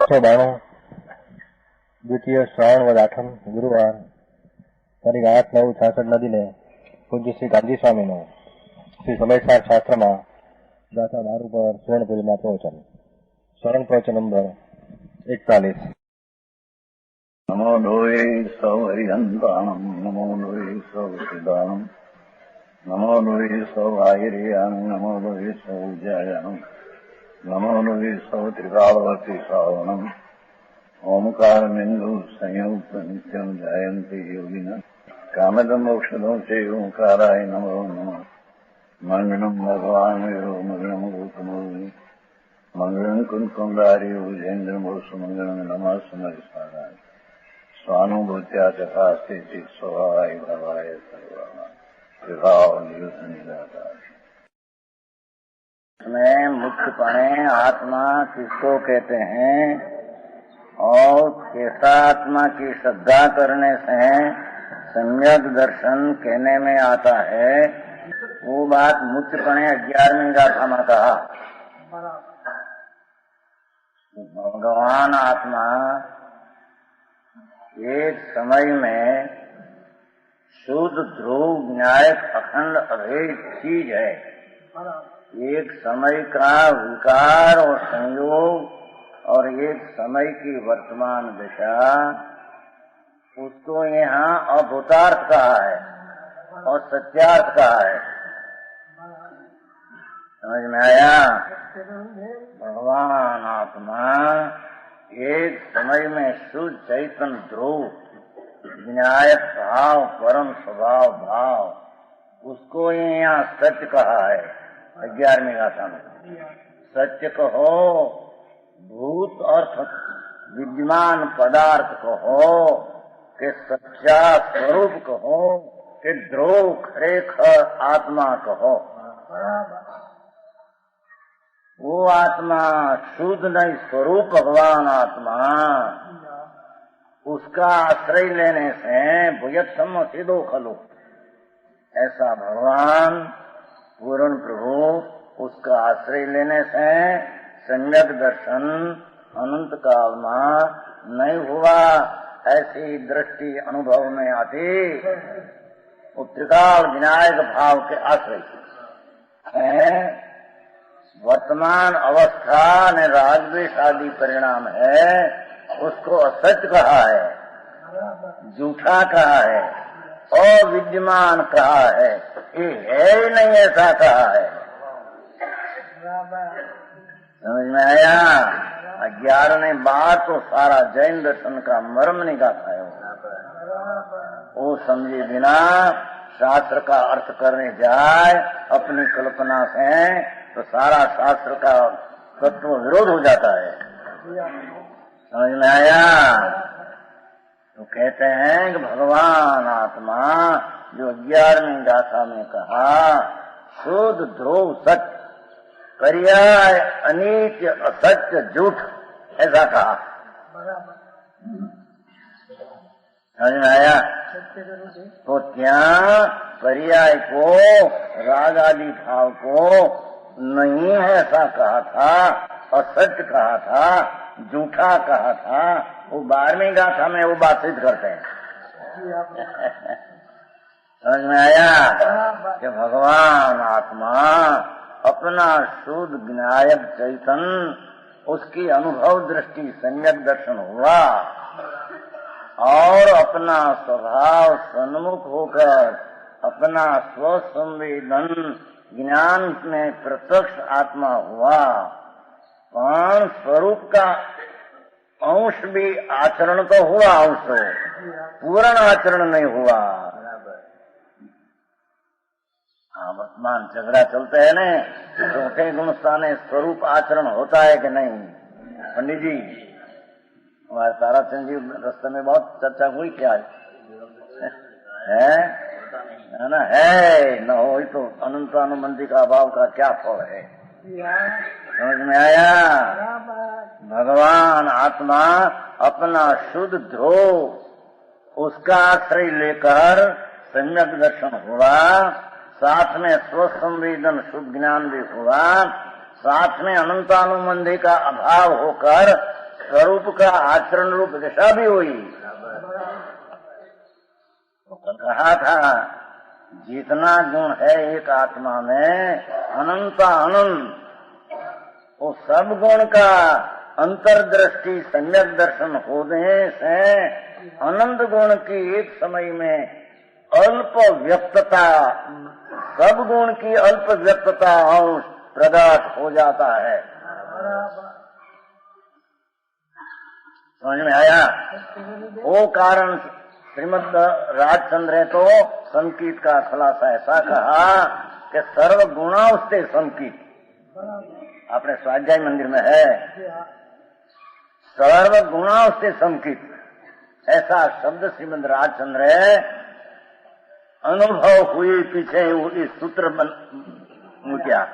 192 द्वितीय श्रावण वद 8 गुरुवार तारीख 8/9/66 दिने पूज्य श्री गांधी स्वामी नो श्री समयसार शास्त्र में गाथा 12 पर स्वर्णपुरी में प्रवचन स्वर्ण प्रवचन नंबर 41। नमो लोये सौहरिहंताणं नमो लोये सौसिदानं नमो लोये सौभागिर्यानं नमो लोये सौज्यायानं नमो लोये सौत्रिकालवर्ति सावनम् ओंकारमिन्दु संयुक्त नित्यं जायन्ति योगिनः कामदं मोक्षदं च ओंकाराय नमो नमः। मंगलम भगवान विरो मंगलम गौतमोनि मंगलम कुंकुंडारी उजेन्द्र मोसु मंगलम नमः समरिसाराय स्वानुभूत्या चकास्ते स्वभावाय भवाय सर्वाय विभाव निदाता में मुक्तपणे आत्मा किसको कहते हैं और कैसा आत्मा की श्रद्धा करने से सम्यक दर्शन कहने में आता है, वो बात मुक्तपणे 11वीं गाथा में कहा। भगवान आत्मा एक समय में शुद्ध ध्रुव न्यायक अखंड अभेद चीज है। एक समय का विकार और संयोग और एक समय की वर्तमान दशा, उसको यहाँ अभूतार्थ कहा है और सत्यार्थ कहा है। समझ में आया? भगवान आत्मा एक समय में शुद्ध चैतन्य ध्रुव विनायक भाव परम स्वभाव भाव, उसको यहाँ सत्य कहा है। 11वीं गाथा में सत्य कहो, भूत अर्थ विद्यमान पदार्थ कहो के सच्चा स्वरूप कहो के ध्रुव खरेखर आत्मा कहो। वो आत्मा शुद्ध नहीं, स्वरूप भगवान आत्मा, उसका आश्रय लेने से भुयत्सम सिद्धो खलु, ऐसा भगवान पूर्ण प्रभु, उसका आश्रय लेने से सम्यक दर्शन अनंत काल में नहीं हुआ, ऐसी दृष्टि अनुभव में आती। त्रिकाल विनायक भाव के आश्रय वर्तमान अवस्था ने राजद्वेष आदि परिणाम है, उसको असत्य कहा है, झूठा कहा है, अविद्यमान कहा है, ये है ही नहीं ऐसा कहा है। समझ में आया? 11वीं बात तो सारा जैन दर्शन का मर्म निकालता है। वो समझे बिना शास्त्र का अर्थ करने जाए अपनी कल्पना से, तो सारा शास्त्र का तत्व विरोध हो जाता है। समझ में आया? तो कहते हैं कि भगवान आत्मा जो 11वीं गाथा में कहा शुद्ध ध्रुव सत्य, पर्याय अनित्य असत्य झूठ, ऐसा कहा। समझ में आया? तो क्या पर्याय को, राग आदि भाव को नहीं है ऐसा कहा था, असत्य कहा था, झूठा कहा था। वो 12वीं गाथा में वो बात सिद्ध करते हैं। समझ में आया कि भगवान आत्मा अपना शुद्ध विनायक चैतन्य, उसकी अनुभव दृष्टि सम्यक दर्शन हुआ और अपना स्वभाव सन्मुख होकर अपना स्वसंवेदन ज्ञान में प्रत्यक्ष आत्मा हुआ। पण स्वरूप का अंश भी आचरण तो हुआ, अंश पूर्ण आचरण नहीं हुआ। वर्तमान झगड़ा चलते है ना, चौथे गुण स्थाने स्वरूप आचरण होता है कि नहीं? पंडित जी, हमारे ताराचंद जी रास्ते में बहुत चर्चा हुई, क्या है ना? है न हो तो अनंतानुबंधी का अभाव का क्या फल है? समझ में आया? भगवान आत्मा अपना शुद्ध ध्रुव, उसका आश्रय लेकर सम्यक दर्शन हुआ, साथ में स्वसंवेदन शुद्ध ज्ञान भी हुआ, साथ में अनंतानुबंधी का अभाव होकर स्वरूप का आचरण रूप दिशा भी हुई। तो कहा था जितना गुण है एक आत्मा में अनंत अनंत, वो सब गुण का अंतर्दृष्टि सम्यक दर्शन होने से अनंत गुण की एक समय में अल्प व्यक्तता, सब गुण की अल्प व्यक्तता अंश प्रकट हो जाता है। समझ में आया? वो कारण श्रीमद राजचंद्र ने तो संकीत का खुलासा ऐसा कहा कि सर्व गुणावस्ते संकीत, अपने स्वाध्याय मंदिर में है, सर्व गुणावस्ते संकीत, ऐसा शब्द श्रीमद राजचंद्र अनुभव हुई पीछे इस सूत्र मुझे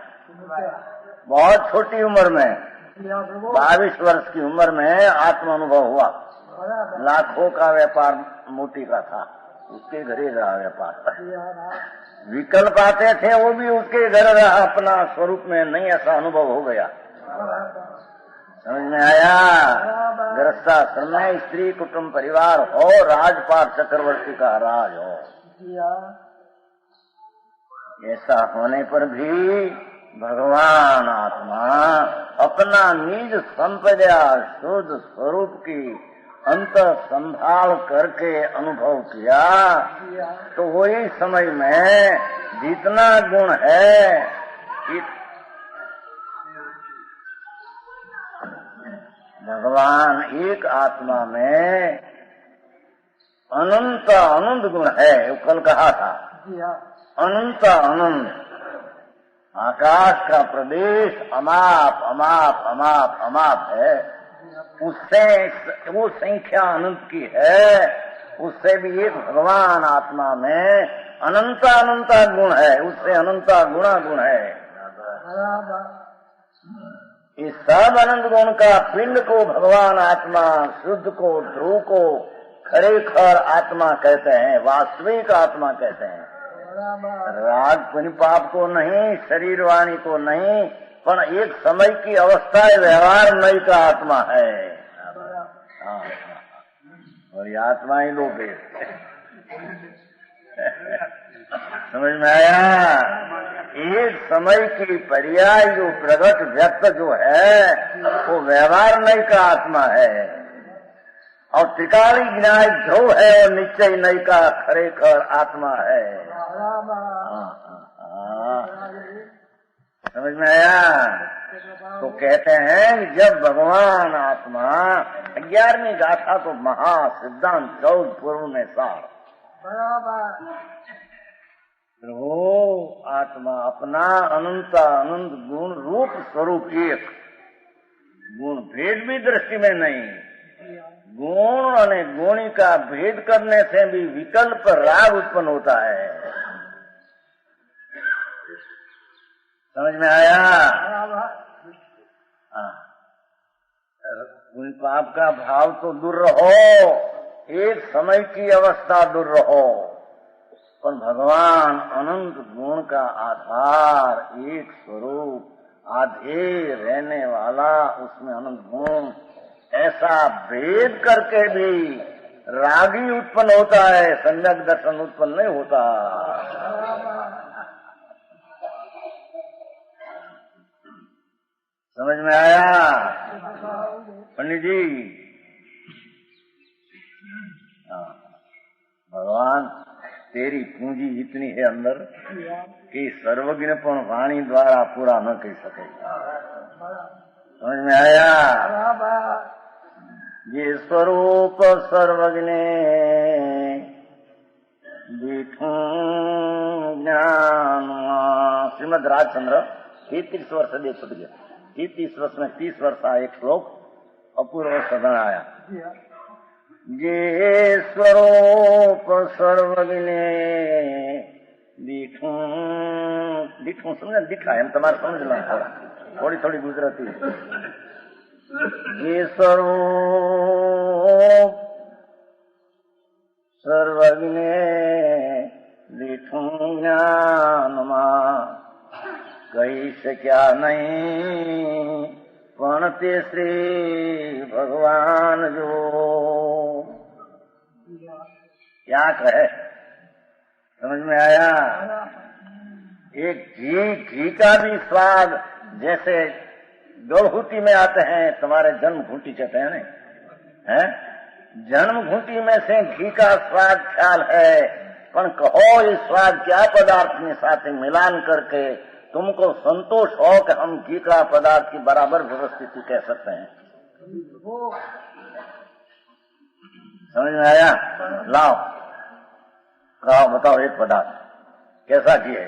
बहुत छोटी उम्र में 22 वर्ष की उम्र में आत्म अनुभव हुआ। लाखों का व्यापार मोती का था, उसके घर ही रहा व्यापार। विकल्प आते थे वो भी उसके घर रहा, अपना स्वरूप में नहीं ऐसा अनुभव हो गया। समझ में आया? गृहस्थाश्रम में स्त्री कुटुंब परिवार हो, राजपाट चक्रवर्ती का राज हो, ऐसा होने पर भी भगवान आत्मा अपना निज संपदा शुद्ध स्वरूप की अंत संभाल करके अनुभव किया, तो वही समय में जितना गुण है भगवान एक आत्मा में अनंत अनंत गुण है। वो कल कहा था अनंत अनंत, आकाश का प्रदेश अमाप अमाप अमाप अमाप है, उससे वो संख्या अनंत की है, उससे भी एक भगवान आत्मा में अनंत अनंत गुण है, उससे अनंत गुणा गुण है। इस सब अनंत गुण का पिंड को भगवान आत्मा शुद्ध को ध्रुव को खरेखर आत्मा कहते हैं, वास्तविक आत्मा कहते हैं। राग पुण्य पाप को नहीं, शरीर वाणी को नहीं, पर एक समय की अवस्था व्यवहार नहीं का आत्मा है। और ये आत्मा ही लोग समझ में आया? एक समय की पर्याय जो प्रगट व्यक्त जो है वो व्यवहार नहीं का आत्मा है, और त्रिकाली ज्ञान ध्रुव है और निश्चय नहीं का खरेखर आत्मा है। समझ में आया? तो कहते हैं जब भगवान आत्मा 11वीं गाथा तो महा सिद्धांत 14 पूर्व में सार, वो आत्मा अपना अनंत अनंत गुण रूप स्वरूप एक, गुण भेद भी दृष्टि में नहीं, गुण और गुणी का भेद करने से भी विकल्प राग उत्पन्न होता है। समझ में आया? गुण पाप का भाव तो दूर रहो, एक समय की अवस्था दूर रहो, पर भगवान अनंत गुण का आधार एक स्वरूप आधे रहने वाला, उसमें अनंत गुण, ऐसा भेद करके भी रागी उत्पन्न होता है, सम्यक दर्शन उत्पन्न नहीं होता। समझ में आया पंडित जी? भगवान तेरी पूंजी इतनी है अंदर कि सर्वज्ञपन वाणी द्वारा पूरा न कर सके। समझ में आया? ये स्वरूप सर्वज्ञ दिखूं ज्ञान। श्रीमद राजचंद्र 33 वर्ष दे छूट गया, 33 वर्ष में 30 वर्ष आया, एक श्लोक अपूर्व सदन आया। ये स्वरूप सर्वज्ञ दिखूं, दिखूं समझ दिखा है, तुम्हारा समझ लो थोड़ी थोड़ी गुजराती। ये स्वरूप सर्वज्ञ दिखूं ज्ञानमा, कही से क्या नहीं पण ते श्री भगवान जो। क्या कहे, समझ में आया? एक घी का भी स्वाद जैसे गलघुटी में आते हैं, तुम्हारे जन्म घुटी कहते हैं ना, है? जन्म घुटी में से घी का स्वाद ख्याल है, पर कहो ये स्वाद क्या पदार्थ में साथ मिलान करके तुमको संतोष हो कि हम घी का पदार्थ की बराबर व्यवस्थित कह सकते हैं। समझ में आया? लाओ कहो, बताओ एक पदार्थ कैसा घी है?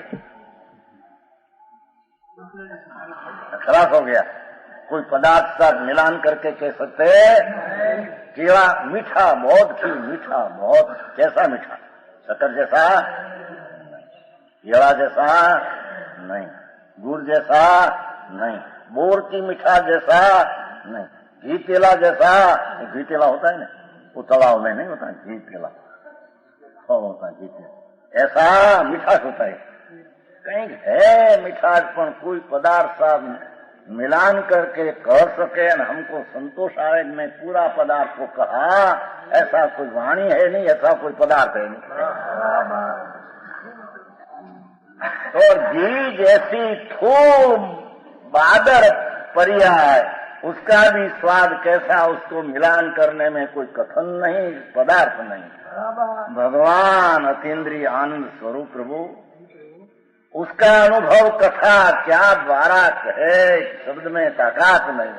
खलास हो गया। कोई पदार्थ साथ मिलान करके कह सकते? केला मीठा बहुत, घी मीठा बहुत। कैसा मीठा? शक्कर जैसा? केला जैसा नहीं, गुड़ जैसा नहीं, बोर की मिठा जैसा नहीं, घी तेला जैसा। घी तेला होता है ना, वो तालाब में नहीं होता, घी तेला होता है, घी तेला ऐसा मिठास होता है। कहीं है मिठास, पर कोई पदार्थ सा मिलान करके कह सके न हमको संतोष आए, मैं पूरा पदार्थ को कहा, ऐसा कोई वाणी है नहीं, ऐसा कोई पदार्थ है नहीं। तो घी जैसी थूल बादर पर्याय, उसका भी स्वाद कैसा, उसको मिलान करने में कोई कथन नहीं, पदार्थ नहीं। भगवान अतीन्द्रिय आनंद स्वरूप प्रभु, उसका अनुभव कथा क्या द्वारा है, शब्द में ताकत नहीं।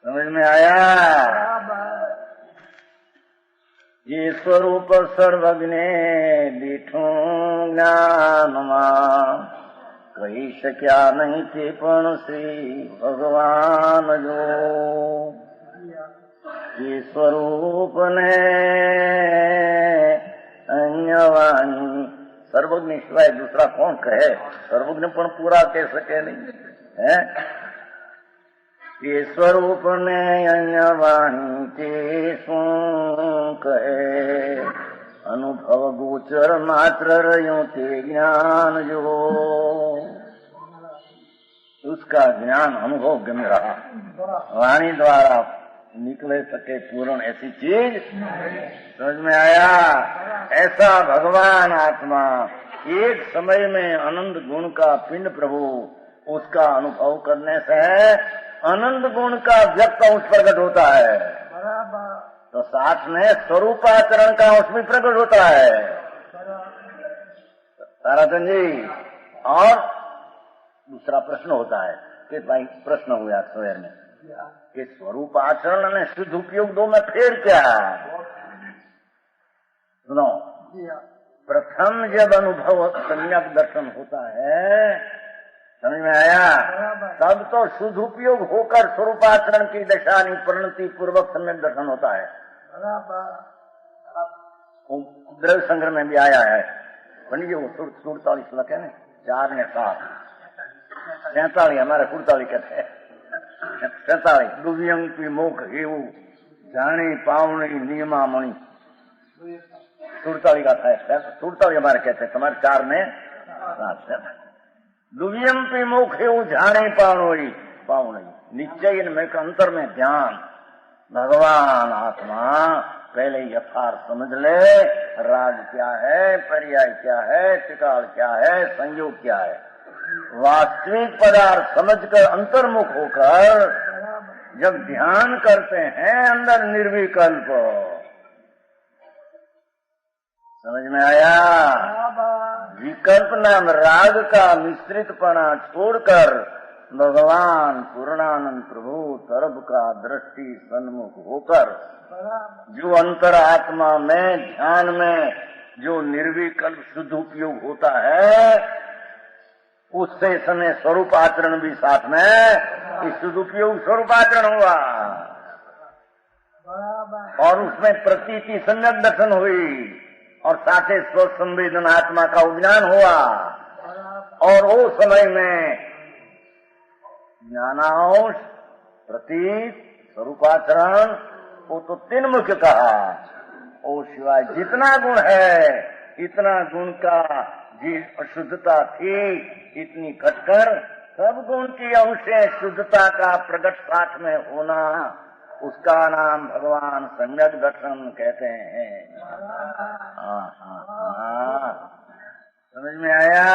समझ में आया? ये स्वरूप सर्वज्ञ दीठू ज्ञानमा, कही शक्या नहीं थे पण श्री भगवान जो। ये स्वरूप ने अन्यवाणी, सर्वज्ञ सिवाय दूसरा कौन कहे? सर्वज्ञ पण पूरा कह सके नहीं है। ये स्वरूप ने अन्यवाणी ते सुन कहे, अनुभव गोचर मात्र रह्यो ते ज्ञान जो। उसका ज्ञान अनुभव गम रहा, वाणी द्वारा निकले सके पूर्ण ऐसी चीज समझ में आया? ऐसा भगवान आत्मा एक समय में आनंद गुण का पिंड प्रभु, उसका अनुभव करने से आनंद गुण का व्यक्त अंश प्रकट होता है, तो साथ में स्वरूपाचरण का अंश भी प्रकट होता है। ताराचंद जी, और दूसरा प्रश्न होता है कि भाई प्रश्न हुआ स्वयं में कि स्वरूप आचरण में शुद्ध उपयोग दो में फेर क्या? सुनो, प्रथम जब अनुभव सम्यक दर्शन होता है, समझ में आया, तब तो शुद्ध उपयोग होकर स्वरूपाचरण की दशा परिणति पूर्वक सम्यक दर्शन होता है। द्रव्य संग्रह में भी आया है पंडित जी, वो 47 श्लोक है ना, 4 ने 7, 47 हमारे 47 कहते हैं, 47 दुव्यंकी मुख हेऊ जाने पावनी नियमामणि 47 का था, 47 हमारे कहते हैं, तुम्हारे 4 ने 7। दुव्यंकी मुख हेऊ जाने पावनी पावनी, निश्चय इनमें अंतर में ध्यान। भगवान आत्मा पहले यथार्थ समझ ले, राग क्या है, पर्याय क्या है, टिकाल क्या है, संयोग क्या है। वास्तविक पदार्थ समझकर अंतर्मुख होकर जब ध्यान करते हैं अंदर निर्विकल्प, समझ में आया? विकल्प नाम राग का मिश्रितपना छोड़कर भगवान पूर्णानंद प्रभु तरफ का दृष्टि सन्मुख होकर जो अंतर आत्मा में ध्यान में जो निर्विकल्प शुद्ध उपयोग होता है, उससे समय स्वरूप आचरण भी साथ में इस शुद्ध उपयोग स्वरूप आचरण हुआ और उसमें प्रतीति सम्यक दर्शन हुई और साथ ही स्व संवेदन आत्मा का ज्ञान हुआ और वो समय में ज्ञानांश प्रतीत स्वरूपाचरण वो तो 3 मुख्य कहा। और सिवाय जितना गुण है इतना गुण का जी अशुद्धता थी, इतनी घटकर सब गुण की अंशें शुद्धता का प्रकट साथ में होना, उसका नाम भगवान सम्यक दर्शन कहते हैं। समझ में आया?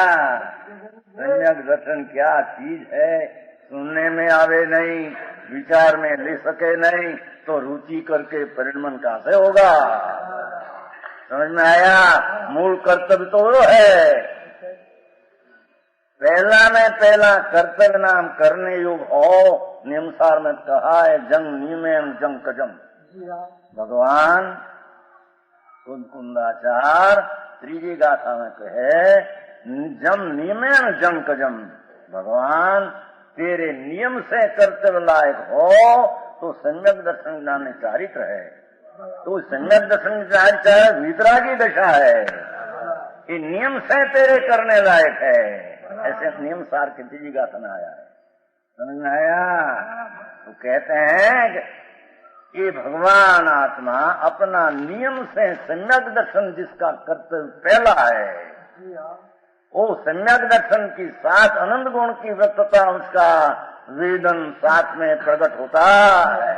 सम्यक दर्शन क्या चीज है? सुनने में आवे नहीं, विचार में ले सके नहीं, तो रुचि करके परिणमन कहाँ से होगा? समझ में आया? मूल कर्तव्य तो वो है। पहला में पहला कर्तव्य नाम करने योग हो, नियमसार में कहा है जंग नियमेन जंग कजम। भगवान कुंदाचार त्रीजी गाथा में कहे जम नियमेन जंग कजम। भगवान तेरे नियम से कर्तव्य लायक हो तो सम्यक दर्शन ज्ञान चारित्र है। तो सम्यक दर्शन चारित्र है, वितरागी दशा है, ये नियम से तेरे करने लायक है। ऐसे नियम सार की तीजी गाथा में आया है। समझ में आया? तो कहते हैं कि भगवान आत्मा अपना नियम से सम्यक दर्शन जिसका कर्तव्य पहला है, वो सम्यक दर्शन की साथ अनंत गुण की व्यक्तता उसका वेदन साथ में प्रकट होता है।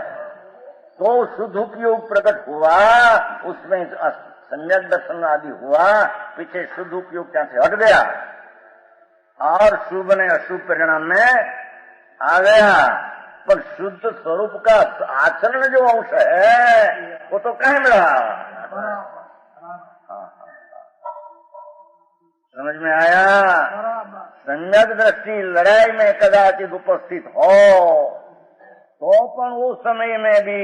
तो शुद्ध उपयोग प्रकट हुआ, उसमें सम्यक दर्शन आदि हुआ, पीछे शुद्ध उपयोग क्या से हट गया और शुभ ने अशुभ परिणाम में आ गया। पर शुद्ध स्वरूप का आचरण जो अंश है वो तो कायम रहा। समझ में आया? सम्यक दृष्टि लड़ाई में कदाचित उपस्थित हो तो पण वो समय में भी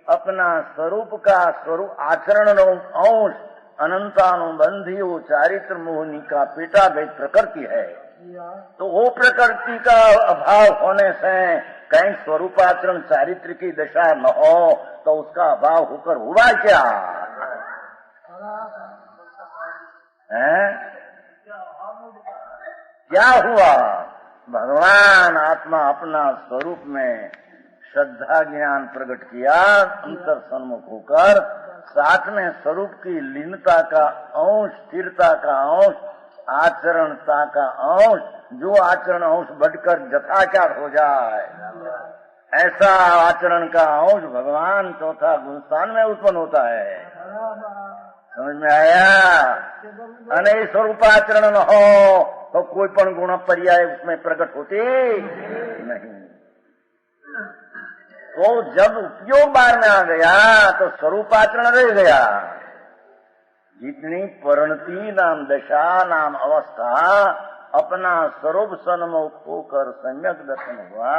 अपना स्वरूप का स्वरूप आचरण अंश अनंतानुबंधी वो चारित्र मोहनी का पेटा भेद प्रकृति है। तो वो प्रकृति का अभाव होने से कहीं स्वरूपाचरण चारित्र की दशा न हो तो उसका अभाव होकर हुआ क्या है? क्या हुआ? भगवान आत्मा अपना स्वरूप में श्रद्धा ज्ञान प्रकट किया, अंतर सन्मुख होकर साथ में स्वरूप की लीनता का अंश, स्थिरता का अंश, आचरणता का अंश, जो आचरण अंश बढ़कर जथाचार हो जाए, ऐसा आचरण का अंश भगवान चौथा गुणस्थान में उत्पन्न होता है। समझ में आया? अने स्वरूपाचरण न हो तो कोई पण गुण पर्याय उसमें प्रकट होती नहीं। तो जब उपयोग बार में आ गया तो स्वरूपाचरण रह गया। जितनी परिणति नाम दशा नाम अवस्था अपना स्वरूप सन्मुख होकर सम्यक दर्शन हुआ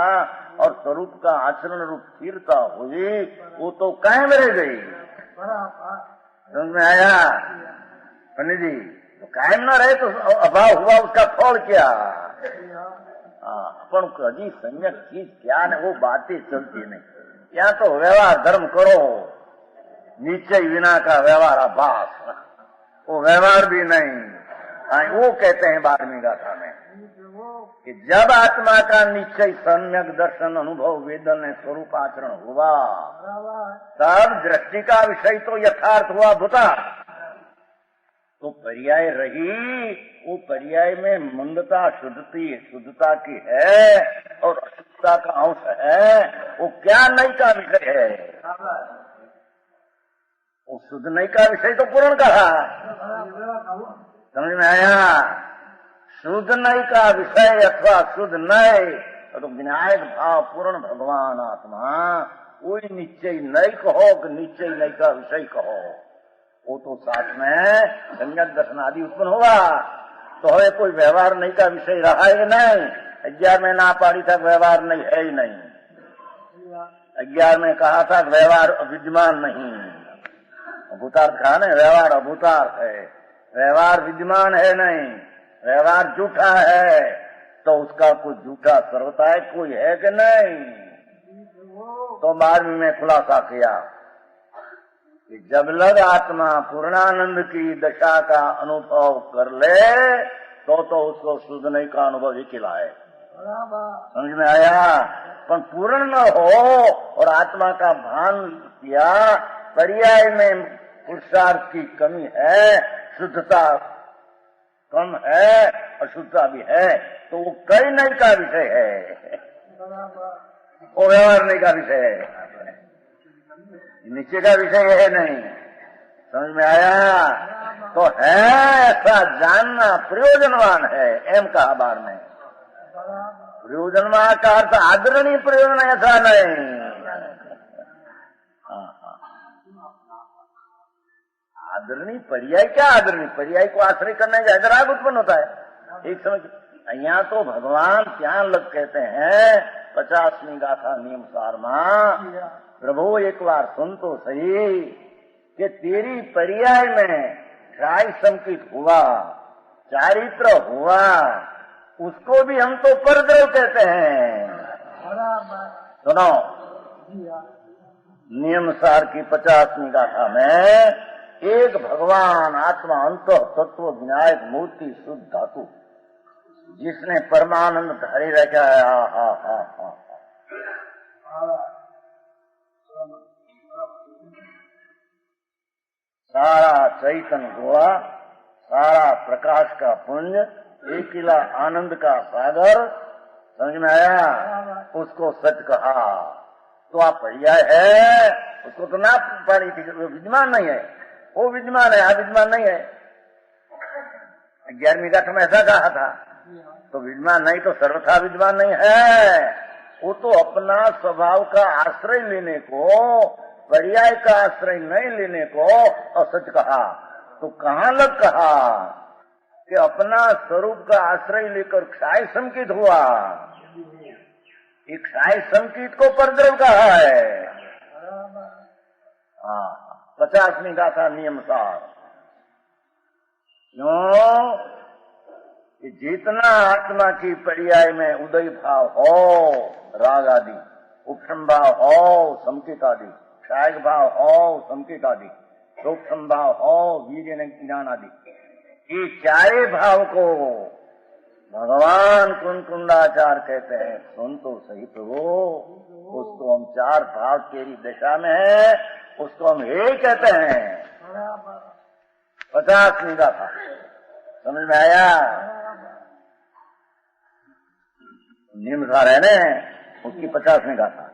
और स्वरूप का आचरण रूप स्थिरता हुई, वो तो कायम रह गई। समझ में आया पंडित जी? तो कायम न रहे तो अभाव हुआ, उसका फल क्या? अपन कभी सम्यक चीज क्या है वो बातें चलती नहीं। या तो व्यवहार धर्म करो, निश्चय विना का व्यवहार अभास, वो व्यवहार भी नहीं। वो कहते हैं 12वीं गाथा में कि जब आत्मा का निश्चय सम्यक दर्शन अनुभव वेदन स्वरूप आचरण हुआ तब दृष्टि का विषय तो यथार्थ हुआ भूता, तो पर्याय रही, वो पर्याय में मंदता शुद्धता की है और अशुद्धता का अंश है। वो क्या नई का विषय है? वो शुद्ध नई का विषय तो पूर्ण कहा। समझ में आया? शुद्ध नई का विषय अथवा शुद्ध नय तो विनायक भाव पूर्ण भगवान आत्मा, कोई निश्चय नई कहो कि निश्चय नई का विषय कहो, वो तो साथ में सम्यक दर्शन आदि उत्पन्न होगा। तो है कोई व्यवहार नहीं का विषय रहा है नहीं। 11 में ना पाड़ी था व्यवहार नहीं है ही नहीं। 11 में कहा था व्यवहार विद्यमान नहीं, अभूतार्थ कहा ना, व्यवहार अभूतार्थ है, व्यवहार विद्यमान है नहीं, व्यवहार झूठा है। तो उसका कोई झूठा सर्वता है कोई है कि नहीं? तो 12वीं में खुलासा किया कि जब लग आत्मा पूर्णानंद की दशा का अनुभव कर ले तो उसको शुद्ध नहीं का अनुभव ही खिलाए। समझ में आया? पर पूर्ण न हो और आत्मा का भान किया, पर्याय में पुरुषार्थ की कमी है, शुद्धता कम है, अशुद्धता भी है, तो वो कई नहीं का विषय है, वो व्यवहार का विषय है, नीचे का विषय है नहीं। समझ में आया? तो है ऐसा जानना प्रयोजनवान है, एम कहा बार में। प्रयोजनवान का अर्थ आदरणीय प्रयोजन, ऐसा नहीं। आदरणीय पर्याय क्या? आदरणीय पर्याय को आश्रय करने का राग उत्पन्न होता है। एक समय यहाँ तो भगवान क्या लग कहते हैं 50वीं गाथा नियमसार मां, प्रभु एक बार सुन तो सही कि तेरी पर्याय में ख्याल संकित हुआ, चारित्र हुआ, उसको भी हम तो परद्रव कहते हैं। सुनो, नियमसार की 50वीं गाथा में एक भगवान आत्मा अंत तत्व विनायक मूर्ति शुद्ध धातु, जिसने परमानंद धारी रखा है। सारा चैतन्य हुआ, सारा प्रकाश का पुंज, एकिला आनंद का सागर, समझ में आया? उसको सच कहा तो आप पर्याय है, उसको तो ना पड़ी थी, विद्यमान नहीं है, वो विद्यमान है, अविद्यमान नहीं है। 11वीं गाथा में ऐसा कहा था, तो विद्यमान नहीं तो सर्वथा विद्यमान नहीं है। वो तो अपना स्वभाव का आश्रय लेने को, पर्याय का आश्रय नहीं लेने को और सच कहा। तो कहाँ लग कहा कि अपना स्वरूप का आश्रय लेकर क्षय संकित हुआ। एक क्षय संकित को परद्रव कहा है। 50वीं गाथा नियमसार। क्यों कि जितना आत्मा की पर्याय में उदय भाव हो, राग आदि, उपशम भाव हो, संकित आदि, क्षायक भाव हो, संकित आदि, सूक्ष्म भाव हो, वीर्य ज्ञान आदि, ये चारे भाव को भगवान कुंकुंडाचार्य कहते हैं। सुन तो सही प्रभु, उसको हम चार भाव तेरी दशा में है, उसको हम हे कहते हैं। 50वीं गाथा समझ में आया? नियमसार है ना, उसकी 50वीं गाथा।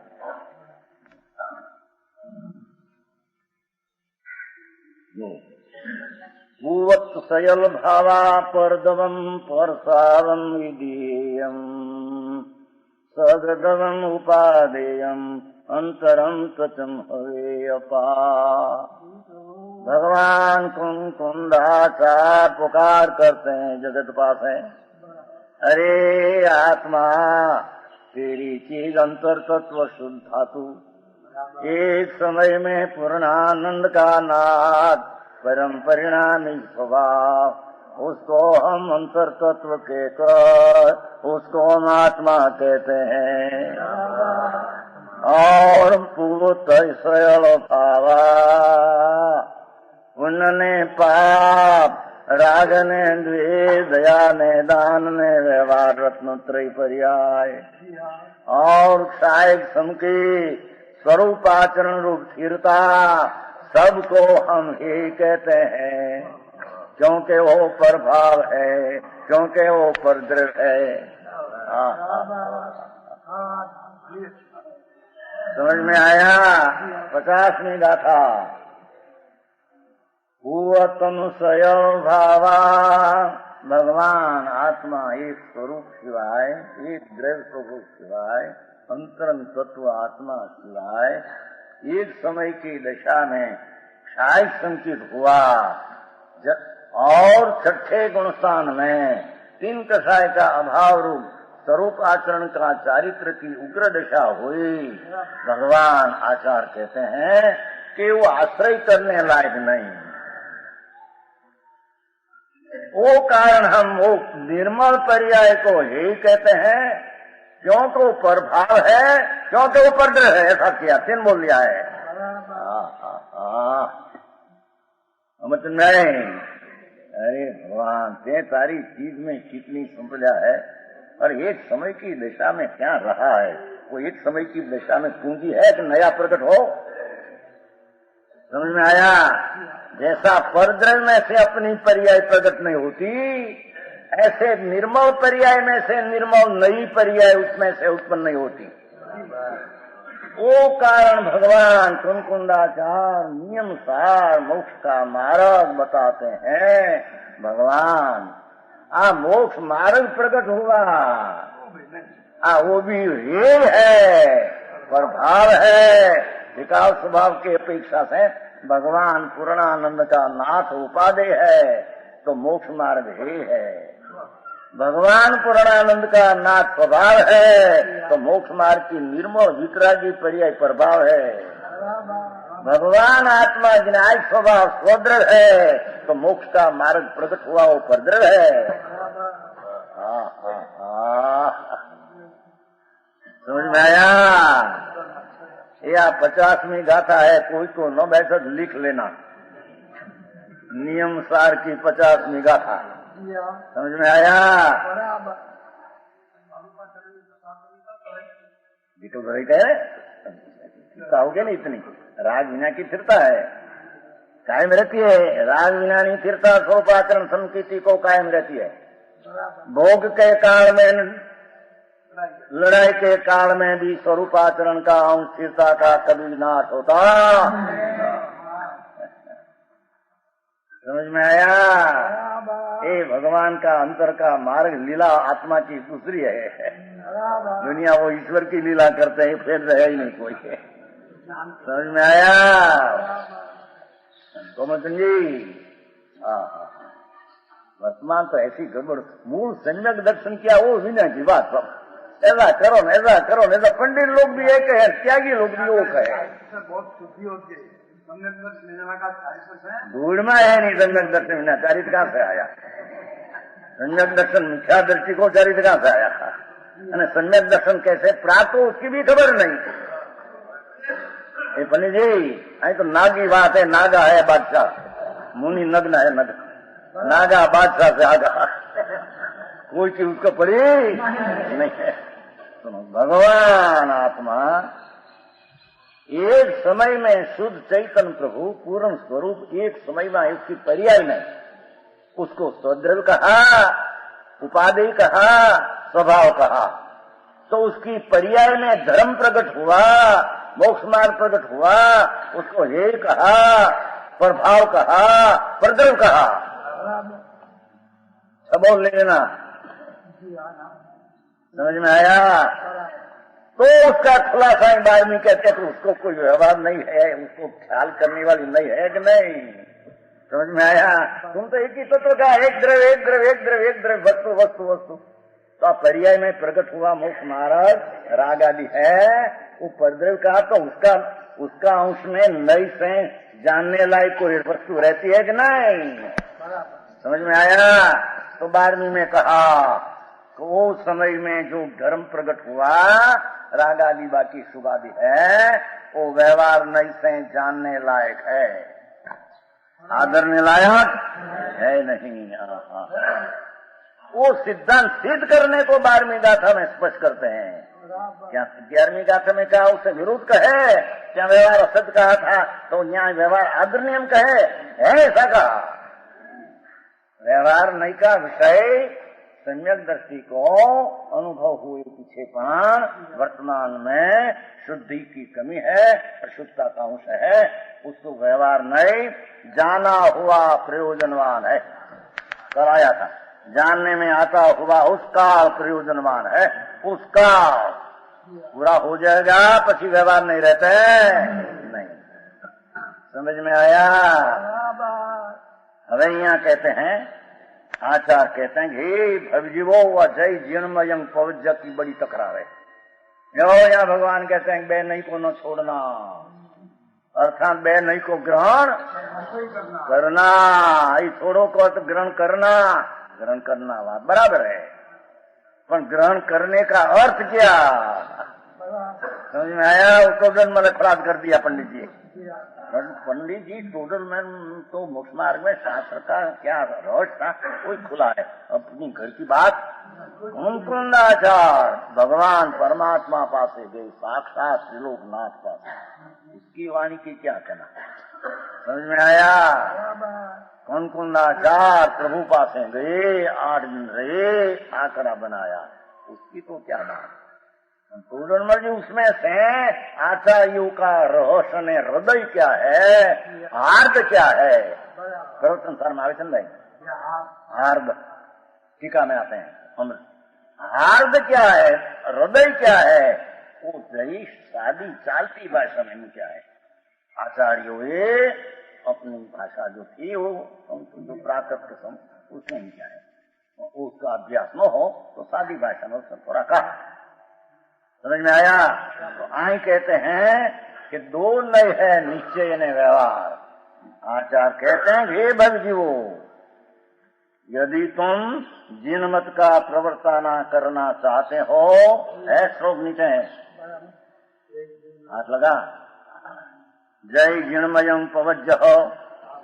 भूवत् सयल भावा परदवम परसावम विधेयम सगदवम उपादेयम अंतरम त्वचम हवे अपा। भगवान कुंकुंडाचार्य पुकार करते हैं जगत पास है, अरे आत्मा तेरी चीज अंतर तत्व शुद्ध धातु, एक समय में पूर्णानंद का नाद परम परिणामी स्वभाव, उसको हम अंतर तत्व कहकर उसको हम आत्मा कहते हैं। और पूत सयल भावा, पुण्य ने पाप, राग ने द्वेष, दया ने दान ने व्यवहार रत्न त्रय पर्याय, और क्षायक समकी स्वरूप आचरण रूप स्थिरता, सबको हम ही कहते हैं। क्योंकि वो प्रभाव है, क्योंकि वो परदृढ़ है। समझ में आया? 50वीं गाथा। तनुसय भावा, भगवान आत्मा एक स्वरूप सिवाय, एक द्रव्य स्वरूप सिवाय, अंतरंग तत्व आत्मा सिवाय, एक समय की दशा में क्षय संकित हुआ, और छठे गुणस्थान में 3 कषाय का अभाव रूप स्वरूप आचरण का चारित्र की उग्र दशा हुई। भगवान आचार्य कहते हैं कि वो आश्रय करने लायक नहीं, वो कारण हम वो निर्मल पर्याय को ही कहते हैं, क्योंकि वो प्रभाव है, क्योंकि वो परद्रढ़ है। ऐसा किया 3 बोल लिया है। मतलब नहीं, अरे भगवान ते तारी चीज में कितनी संप्रदा है, और एक समय की दशा में क्या रहा है, वो एक समय की दशा में पूंजी है कि नया प्रकट हो। समझ में आया? जैसा परद्रव्य में से अपनी पर्याय प्रकट नहीं होती, ऐसे निर्मल पर्याय में से निर्मल नई पर्याय उसमें से उत्पन्न नहीं होती। वो कारण भगवान कुंकुंडाचार नियम सार मोक्ष का मार्ग बताते हैं। भगवान मोक्ष मार्ग प्रकट हुआ, वो भी हेय है, प्रभाव है, विकास स्वभाव की अपेक्षा से भगवान पूर्णानंद का नाथ उपादेय है, तो मोक्ष मार्ग हे है। भगवान पूर्णानंद का नाथ स्वभाव है, तो मोक्ष मार्ग की निर्मल वितरागी पर्याय प्रभाव है। भगवान आत्मा ज्ञायक स्वभाव स्वदृढ़ है, तो मोक्ष का मार्ग प्रकट हुआ वो परदृढ़ है। समझ में आया? यह 50वीं गाथा है, कोई तो न बैठो लिख लेना, नियम सार की 50वीं गाथा। समझ में आया? तो गई कहोगे नहीं, इतनी राग विना की स्थिरता है, कायम रहती है। राग विना नहीं स्थिरता स्वरूपाचरण संकीर्ति को कायम रहती है। भोग के काल में, लड़ाई के काल में भी स्वरूपाचरण का अंश स्थिरता का कभी नाश होता। समझ में आया? ये भगवान का अंतर का मार्ग लीला आत्मा की दूसरी है। दुनिया वो ईश्वर की लीला करते हैं, फिर रहे ही नहीं कोई। समझ में आया? गोमचंद जी, वर्तमान तो ऐसी गड़बड़, मूल सम्यक दर्शन किया वो विनय की बात। सब ऐसा करो न, ऐसा करो न, ऐसा पंडित लोग भी एक है, त्यागी लोग भी वो कहे। बहुत शुद्धि होती है, सम्यक दर्शन लेने का चारित्र धूड़ में है नहीं सम्यक दर्शन विना, चारित्र कहाँ से आया? सम्यक दर्शन मिथ्या दृष्टि को चारित्र कहाँ से आया? सम्यक दर्शन कैसे प्राप्त हो उसकी भी खबर नहीं। ये पंडित जी, आई तो नागी बात है, नागा है बादशाह, मुनि नग्न है, नग्न नागा बादशाह से आगा, कोई चीज उसको पड़ी नहीं है। सुनो, भगवान आत्मा एक समय में शुद्ध चैतन्य प्रभु पूर्ण स्वरूप, एक समय में उसकी पर्याय में उसको स्वद्रव्य कहा, उपादेय कहा, स्वभाव कहा। तो उसकी पर्याय में धर्म प्रकट हुआ, मोक्ष मार्ग प्रकट हुआ, उसको हे कहा, प्रभाव कहा, प्रद्रव्य कहा। सब बोल लेना। समझ में आया? तो उसका खुलासा 12वीं कहते हैं, तो उसको कोई व्यवहार नहीं है, उसको ख्याल करने वाली नहीं है कि नहीं? समझ में आया? तुम तो एक ही तत्व का, एक द्रव्य एक द्रव्य एक द्रव्य एक द्रव्य, वस्तु वस्तु वस्तु। तो पर्याय में प्रकट हुआ मोक्ष मार्ग, राग आदि है, वो परद्रव्य का, तो उसका अंश में नई से जानने लायक कोई वस्तु रहती है कि नहीं? समझ में आया? तो 12वीं में कहा तो वो समय में जो धर्म प्रकट हुआ, राग आदि बाकी शुभ आदि है, वो व्यवहार नहीं से जानने लायक है, आदरने लायक है नहीं। वो सिद्धांत सिद्ध करने को 12वीं गाथा में स्पष्ट करते हैं। क्या 11वीं गाथा में कहा उससे विरोध कहे, क्या व्यवहार असत्य कहा था, तो न्याय व्यवहार आदरणीय कहे, है ऐसा कहा। व्यवहार नहीं का विषय सम्यक दृष्टि को अनुभव हुए पीछे पर वर्तमान में शुद्धि की कमी है, अशुद्धता का अंश है, उसको व्यवहार नहीं जाना हुआ प्रयोजनवान है, कराया था। जानने में आता हुआ उसका प्रयोजनवान है, उसका पूरा हो जाएगा, पछी व्यवहार नहीं रहते नहीं। समझ में आया? હવે અહીંયા कहते हैं, आचार कहते हैं हे भवजीवो अजय जीर्णमयं पवज्य की बड़ी तकरार है। यहाँ भगवान कहते हैं बे नहीं को न छोड़ना, अर्थात बे नहीं को ग्रहण करना, ये छोड़ो को तो ग्रहण करना बात बराबर है, पर ग्रहण करने का अर्थ क्या? समझ में आया? उसको मैंने खराब कर दिया पंडित जी। पंडित जी टोटल मैन तो मोक्ष मार्ग में शास्त्र का क्या रहस्य था कोई खुला है, अपनी घर की बात। मुकुंदाचार भगवान परमात्मा पासे गए, साक्षात त्रिलोकनाथ पास, इसकी वाणी की क्या कहना। समझ में आया? कौन कुंडाचार प्रभु पास गए, 8 दिन रहे, आकड़ा बनाया, उसकी तो क्या बात। पूर्ण मर्जी उसमें से आचार्यों का रहस्य ने हृदय क्या है, हार्द क्या है, सर्व संसार में आवे चंद हार्द टीका में आते हैं अमृत। हार्द क्या है, हृदय क्या है, वो जही सादी चालती भाषा में क्या है। आचार्यों अपनी भाषा जो थी वो जो प्राकृत किस्म उसमें क्या है, उसका अभ्यास न हो तो सादी भाषा में थोड़ा कहा। समझ में आया? तो आई कहते हैं कि 2 नहीं है निश्चय ने व्यवहार। आचार्य कहते हैं हे भगजीवो, यदि तुम जिनमत का प्रवर्तना करना चाहते हो, है श्लोक नीचे है, हाथ लगा, जय जिणमयं पवज्य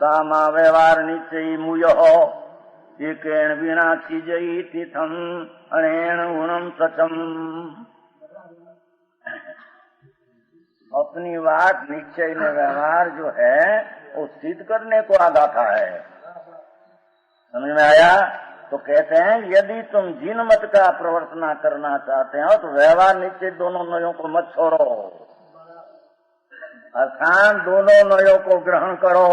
सामा व्यवहार निश्चय मूय एकेण विना चीजई तीर्थम अणेण गुणम सचम। अपनी बात निश्चय में व्यवहार जो है वो सिद्ध करने को आगाथा है। समझ में आया? तो कहते हैं यदि तुम जिन मत का प्रवर्तना करना चाहते हो तो व्यवहार निश्चय दोनों नयों को मत छोड़ो, अर्थात दोनों नयों को ग्रहण करो,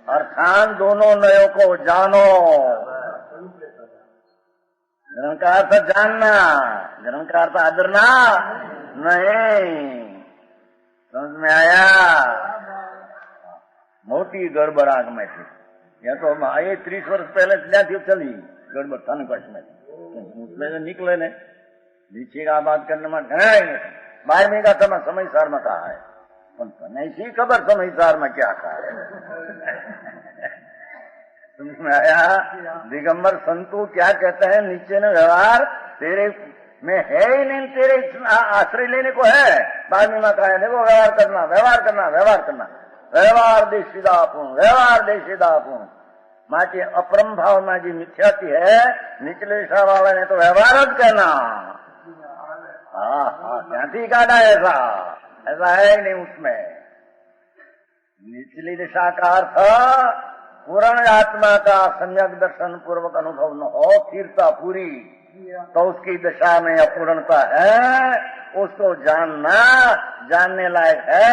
अर्थात दोनों नयों को जानो। ग्रहण का अर्थ जानना, ग्रहण का अर्थ आदरना नहीं। समझ में आया? मोटी गड़बड़ आग में थी, या तो ये 30 वर्ष पहले थी चली गड़बड़ था कच्छ में, उसमें जो निकले ने नीचे का बात करने में 12वीं का समय सार में कहा है, नहीं सी खबर समय सार में क्या कहा है। समझ में आया? दिगंबर संतु क्या कहते हैं, नीचे ने व्यवहार तेरे में है ही नहीं, तेरे आश्रय लेने को है। 12वीं में कहा है देखो व्यवहार करना, व्यवहार करना, व्यवहार करना, व्यवहार देशीदापू, व्यवहार देशीदापू। माँ के अपरम भाव में जी मिथ्याती है, निचले दिशा वाला ने तो व्यवहार ज कहना। हाँ, क्या थी काटा ऐसा है ही नहीं उसमें। निचली दिशा का अर्थ पूर्ण आत्मा का सम्यक दर्शन पूर्वक अनुभव न हो, स्थिरता पूरी, तो उसकी दशा में अपूर्णता है, उसको जानना, जानने लायक है,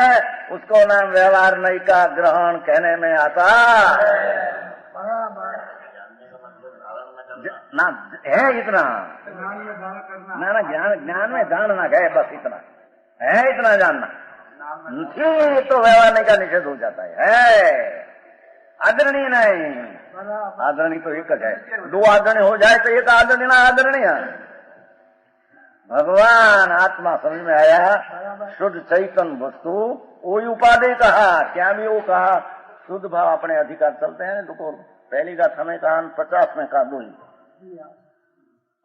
उसको नाम व्यवहार नहीं का ग्रहण कहने में आता ना है। इतना ना ज्ञान में जानना है, बस इतना है, इतना जानना ठीक तो व्यवहार नहीं का निषेध हो जाता है। आदरणीय नहीं, आदरणीय तो एक है, 2 आदरणीय हो जाए तो एक आदरणीय ना आदरणीय। भगवान आत्मा समझ में आया, शुद्ध चैतन्य वस्तु वही उपाधि कहा, क्या भी वो कहा शुद्ध भाव अपने अधिकार चलते हैं। देखो पहली गाथा में कहा, 50 में कहा 2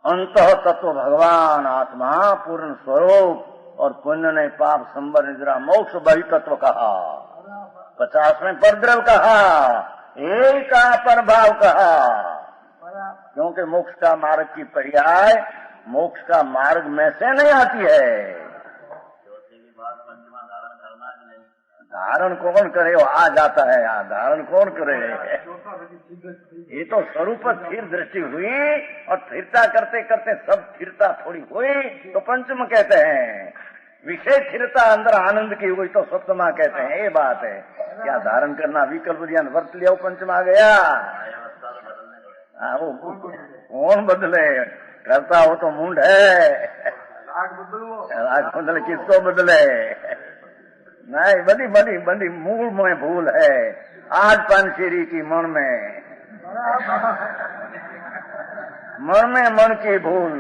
अंत तत्व भगवान आत्मा पूर्ण स्वरूप और पुण्य ने पाप संबर निद्रा मोक्ष बही तत्व कहा। 50 में परद्रव कहा, एक का परभाव कहा, क्योंकि मोक्ष का मार्ग की पर्याय मोक्ष का मार्ग में से नहीं आती है। धारण कौन करे, वो आ जाता है, यहाँ धारण कौन करे। ये तो स्वरूप स्थिर दृष्टि हुई, और स्थिरता करते करते सब स्थिरता थोड़ी हुई तो पंचम कहते हैं। विषय स्थिरता अंदर आनंद की हुई तो सप्तमा कहते हैं। ये बात है, क्या धारण करना विकल्प ज्ञान वर्त लिया, पंचम आ गया। वो कौन बदले, करता हो तो मुंड है, राग बदले किसको बदले। नहीं, बड़ी बड़ी बड़ी मूल में भूल है आज पानशेरी की मन में मन की भूल।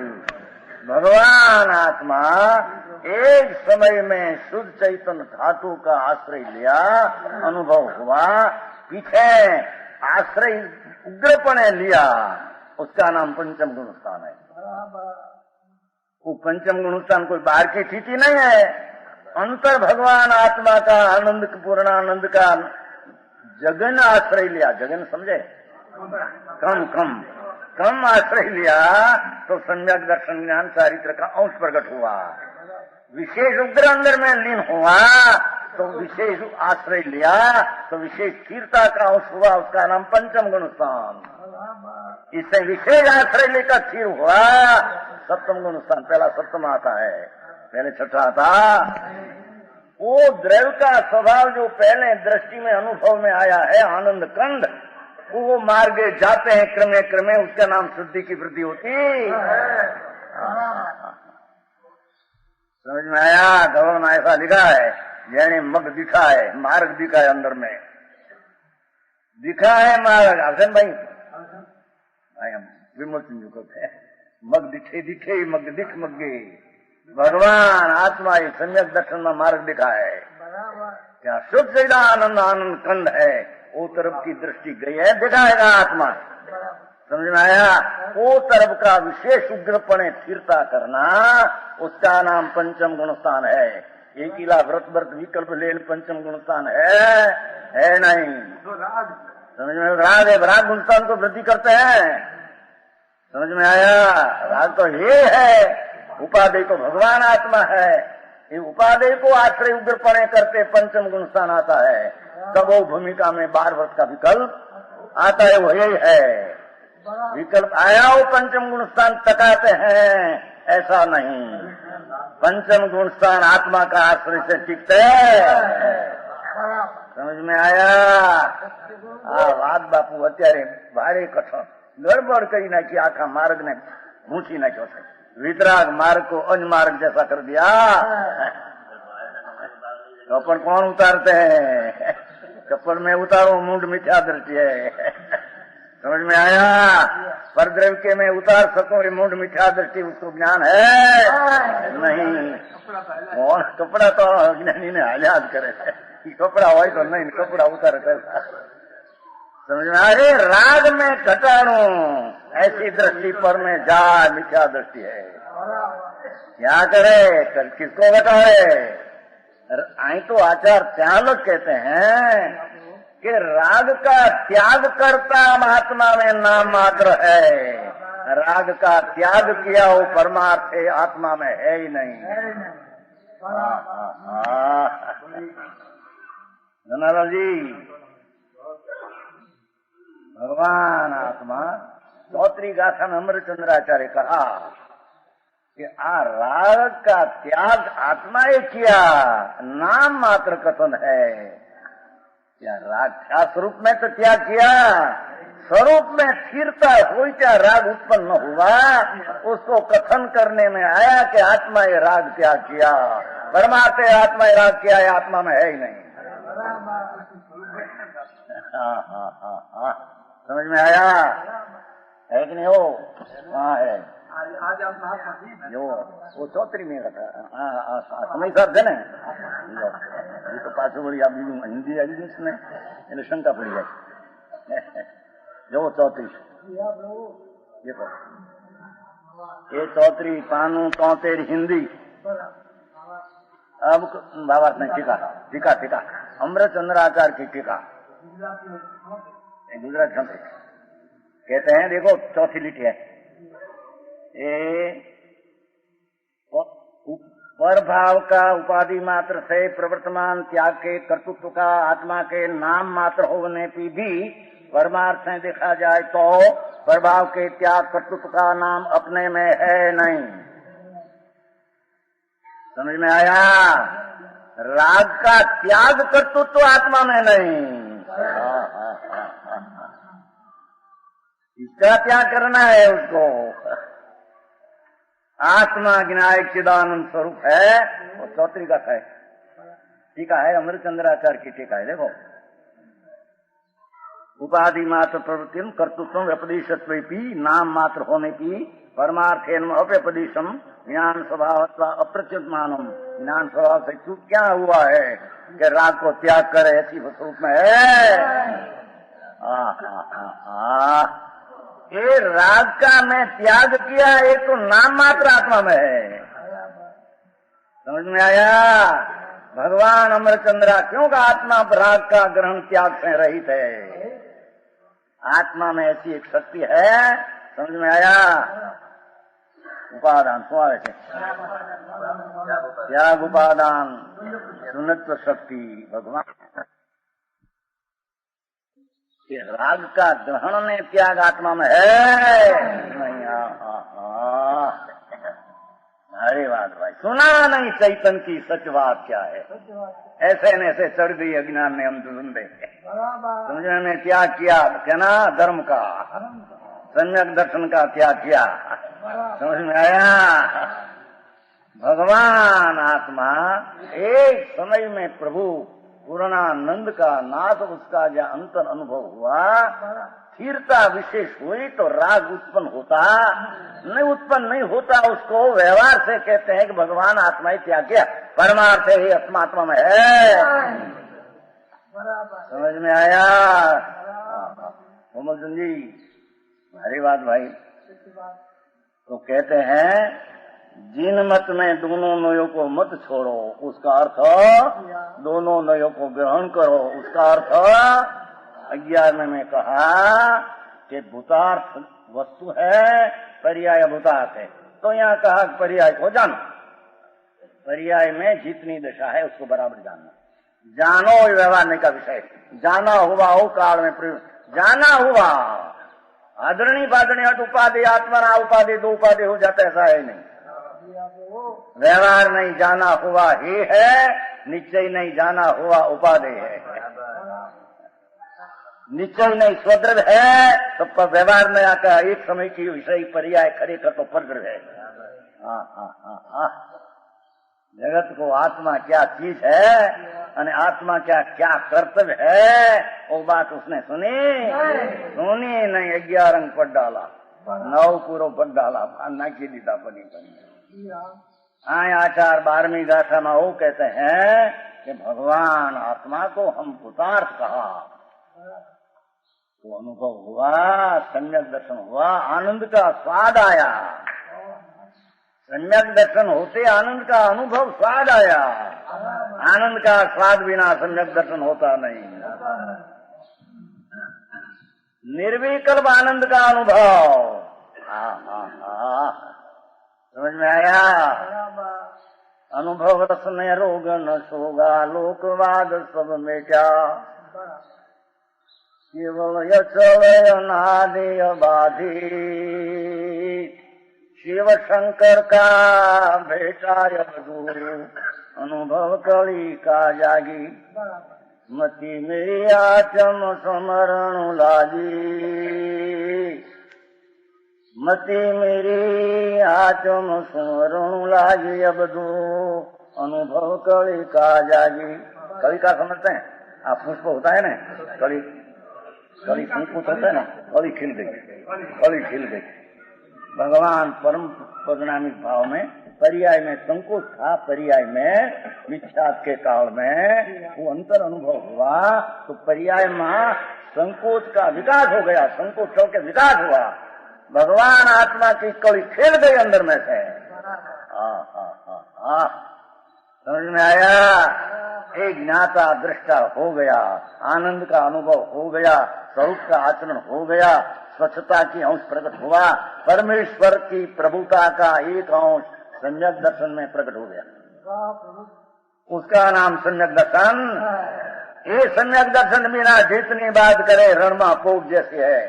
भगवान आत्मा एक समय में शुद्ध चैतन्य धातु का आश्रय लिया, अनुभव हुआ, पीछे आश्रय उग्रपणे लिया, उसका नाम पंचम गुण स्थान है। वो पंचम गुण स्थान कोई बाहर की स्थिति नहीं है, अंतर भगवान आत्मा का आनंद, पूर्णानंद का जगन आश्रय लिया। जगन समझे, कम आश्रय लिया तो सम्यक दर्शन ज्ञान चारित्र का अंश प्रकट हुआ। विशेष उग्र अंदर में लीन हुआ तो विशेष आश्रय लिया तो विशेष स्थिरता का हुआ, उसका नाम पंचम गुण स्थान। इससे विशेष आश्रय लेकर स्थिर हुआ सप्तम गुण स्थान। पहला सप्तम आता है, पहले छठा आता। वो द्रव्य का स्वभाव जो पहले दृष्टि में अनुभव में आया है आनंद कंद, वो मार्गे जाते हैं क्रमे क्रमे, उसका नाम शुद्धि की वृद्धि होती। समझ में आया? गौर में ऐसा लिखा है, यानी मग दिखा है, मार्ग दिखा है, अंदर में दिखा है मार्ग। हसन भाई विमल सिंह जो कहते हैं मग दिखे दिखे मग दिख मगे, भगवान आत्मा एक सम्यक दर्शन में मार्ग दिखा है। क्या शुद्ध सीधा आनंद आनंद कंद है, वो तरफ की दृष्टि गई है, दिखाएगा आत्मा। समझ में आया? वो तरफ का विशेष उग्रपणे स्थिरता करना, उसका नाम पंचम गुणस्थान है। एक इला व्रत व्रत विकल्प लेन पंचम गुणस्थान है नहीं। समझ में? राग है, राग गुणस्थान को वृद्धि करते हैं। समझ में आया? राग तो ये है, उपादेय तो भगवान आत्मा है। ये उपादेय को आश्रय उग्रपणे करते पंचम गुणस्थान आता है। तब वो भूमिका में 12 वर्ष का विकल्प आता है, वो यही है। विकल्प आया वो पंचम गुण स्थान टकाते हैं, ऐसा नहीं। पंचम गुण स्थान आत्मा का आश्रय से टिकते हैं। समझ में आया? વાત બાપુ અત્યારે ભારે કઠણ ગડબડ કરી નાખી, આખા માર્ગ ને ઘૂંચી નાખ્યો છે। वितराग मार्ग को अंज मार्ग जैसा कर दिया। कपड़ कौन उतारते हैं? कपड़ में उतारो मुंड मिथ्या दृष्टि है। समझ में आया? परद्रव्य में उतार सको ये मुंड मिथ्या दृष्टि, उसको ज्ञान है नहीं। और कपड़ा तो अज्ञानी ने आजाद करे, कपड़ा हो तो नहीं, कपड़ा उतार कर। समझ में? अरे राग में घटाणु ऐसी दृष्टि पर में जा मिथ्या दृष्टि है। क्या करे? कल किसको घटाए? आई तो आचार त्यालक कहते हैं कि राग का त्याग करता महात्मा में नाम मात्र है, राग का त्याग किया वो परमार्थ है, आत्मा में है ही नहीं। धनाराम जी, भगवान आत्मा चौथी गाथा में अमरचंद्राचार्य कहा कि राग का त्याग आत्मा ही किया, नाम मात्र कथन है। क्या राग क्या स्वरूप में तो त्याग किया, स्वरूप में स्थिरता हुई, क्या राग उत्पन्न हुआ, उसको कथन करने में आया कि आत्मा ये राग त्याग किया। परमार्थ आत्मा ये राग किया है, आत्मा में है ही नहीं। हाँ, समझ में आया है कि नहीं? हो कहाँ है जो वो चौथरी में समय साहब છે ને, એ તો પાછું વળી આ બીજું હિન્દી આવી જશે ને એટલે શંકા પડી જાય। જો 34 ये 34 पानु 73 हिंदी। अब बाबा ने टीका अमृतचंद्राचार्य की टीका गुजरात संस्कृत कहते हैं, देखो चौथी लिटी है, पर भाव का उपाधि मात्र से प्रवर्तमान त्याग के कर्तृत्व का आत्मा के नाम मात्र होने की भी परमार्थ से देखा जाए तो प्रभाव के त्याग कर्तृत्व का नाम अपने में है नहीं। समझ में आया? राग का त्याग कर्तृत्व आत्मा में नहीं। इसका त्याग करना है उसको। आत्मा ज्ञाय चिदानंद स्वरूप है, वो चौथी का है टीका है, अमृतचंद्राचार्य की टीका है। देखो, उपाधि मात्र प्रवृत्ति कर्तृत्व व्यपदेशत्व नाम मात्र होने की परमार्थेन अव्यपदेशम ज्ञान स्वभाव अथवा अप्रत्युत्मानम। ज्ञान स्वभाव से चूक क्या हुआ है कि राग को त्याग करे, ऐसी स्वरूप में है। ये राग का मैं त्याग किया, एक तो नाम मात्र आत्मा में है। समझ में आया? भगवान अमरचंद्रा क्यों का आत्मा राग का ग्रहण त्याग से रहित है। आत्मा में ऐसी एक शक्ति है। समझ में आया? उपादान શું આવે છે? त्याग उपादान अधुनत्व शक्ति भगवान के राग का ग्रहण ने त्याग आत्मा में है नहीं। अरे बात भाई, सुना नहीं चैतन्य की सच बात क्या है। ऐसे न ऐसे चढ़ गई अज्ञान ने, हम ढूंढे समझने में त्याग किया क्या ना, धर्म का सम्यक दर्शन का त्याग किया। समझ में आया। भगवान आत्मा एक समय में प्रभु पूर्णानंद का नाथ, उसका जो अंतर अनुभव हुआ, स्थिरता विशेष हुई तो राग उत्पन्न होता नहीं, उत्पन्न नहीं होता। उसको व्यवहार से कहते हैं कि भगवान आत्मा ही त्याग किया, परमार्थ ही आत्मा में है। समझ में आया कोमल चंद जी? हरी बात भाई। तो कहते हैं जिन मत में दोनों नयों को मत छोड़ो, उसका अर्थ दोनों नयों को ग्रहण करो। उसका अर्थ 11वें में कहा कि भूतार्थ वस्तु है, पर्याय भूतार्थ है। तो यहाँ कहा पर्याय को जानो। पर्याय में जितनी दशा है उसको बराबर जानना। जानो व्यवहार का विषय। जाना हुआ हो काल में प्रयोग, जाना हुआ आदरणी बादरणी हट उपाधि आत्मा ना उपाधि, दो उपाधि हो जाता, ऐसा है नहीं। व्यवहार नहीं, जाना हुआ ही है। निश्चय नहीं, जाना हुआ उपाधि है। निश्चय नहीं, स्वद्रव है तो व्यवहार में आकर एक समय की विषय पर्याय खरेखर तो परद्रव है। जगत को आत्मा क्या चीज है और आत्मा क्या क्या कर्तव्य है, वो बात उसने सुनी नहीं। 11 अंक पढ़ डाला, 9 पूरा पढ़ डाला, नाखी दीदा बनी। आचार 12वीं गाथा में वो कहते हैं कि भगवान आत्मा को हम पुतार्थ कहा तो अनुभव हुआ, सम्यक दर्शन हुआ, आनंद का स्वाद आया। सम्यक दर्शन होते आनंद का अनुभव स्वाद आया। आनंद का स्वाद बिना सम्यक दर्शन होता नहीं। निर्विकल्प आनंद का अनुभव। समझ में आया। अनुभव रस में रोग न सोगा, लोकवाद सब में क्या, केवल यचल अनादि बाधी, शिव शंकर का भेटा दूर, अनुभव कली का जागी, मति मेरी आचम समरण लागी, मति मेरी आचम स्मरण लागी, अब दो अनुभव कली का जागी। कली का समझते हैं आप? पुष्प होता है ना, कली कली संकुच होता है ना, कली खिल गई। भगवान परम परिणामी भाव में पर्याय में संकोच था, पर्याय में विख्यात के काल में वो अंतर अनुभव हुआ तो पर्याय में संकोच का विकास हो गया, संकोच के विकास हुआ। भगवान आत्मा की कड़ी खेल गई अंदर में से। समझ में आया। एक ज्ञाता दृष्टा हो गया, आनंद का अनुभव हो गया, स्वरूप का आचरण हो गया, स्वच्छता की अंश प्रकट हुआ, परमेश्वर की प्रभुता का एक अंश सम्यक दर्शन में प्रकट हो गया। उसका नाम सम्यक दर्शन। ये सम्यक दर्शन बिना जितनी बात करे रणमा पोप जैसे है।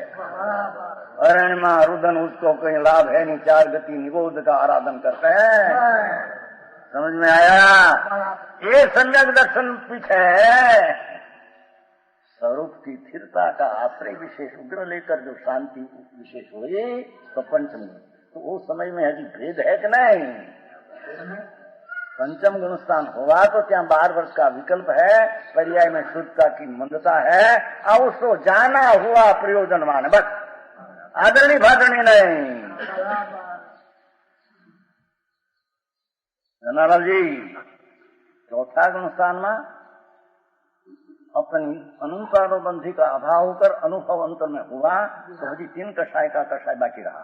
अरणमा रुदन उसको कहीं लाभ है नहीं, 4 गति निबोध का आराधन करते हैं। समझ में आया। ये सम्यक दर्शन पीछे है स्वरूप की स्थिरता का आश्रय विशेष उग्र लेकर जो शांति विशेष हुई तो पंचम, तो वो समय में अभी भेद है कि नहीं? पंचम गुणस्थान हुआ तो क्या 12 वर्ष का विकल्प है, पर्याय में शुद्धता की मंदता है और उसको जाना हुआ प्रयोजनवान है, बस आदरणी भादरणी नहीं। जनालाल जी, चौथा गुणस्थान में अपनी अनुसारोबंधी का अभाव होकर अनुभव अंतर में हुआ तो अभी 3 कषाय का कषाय बाकी रहा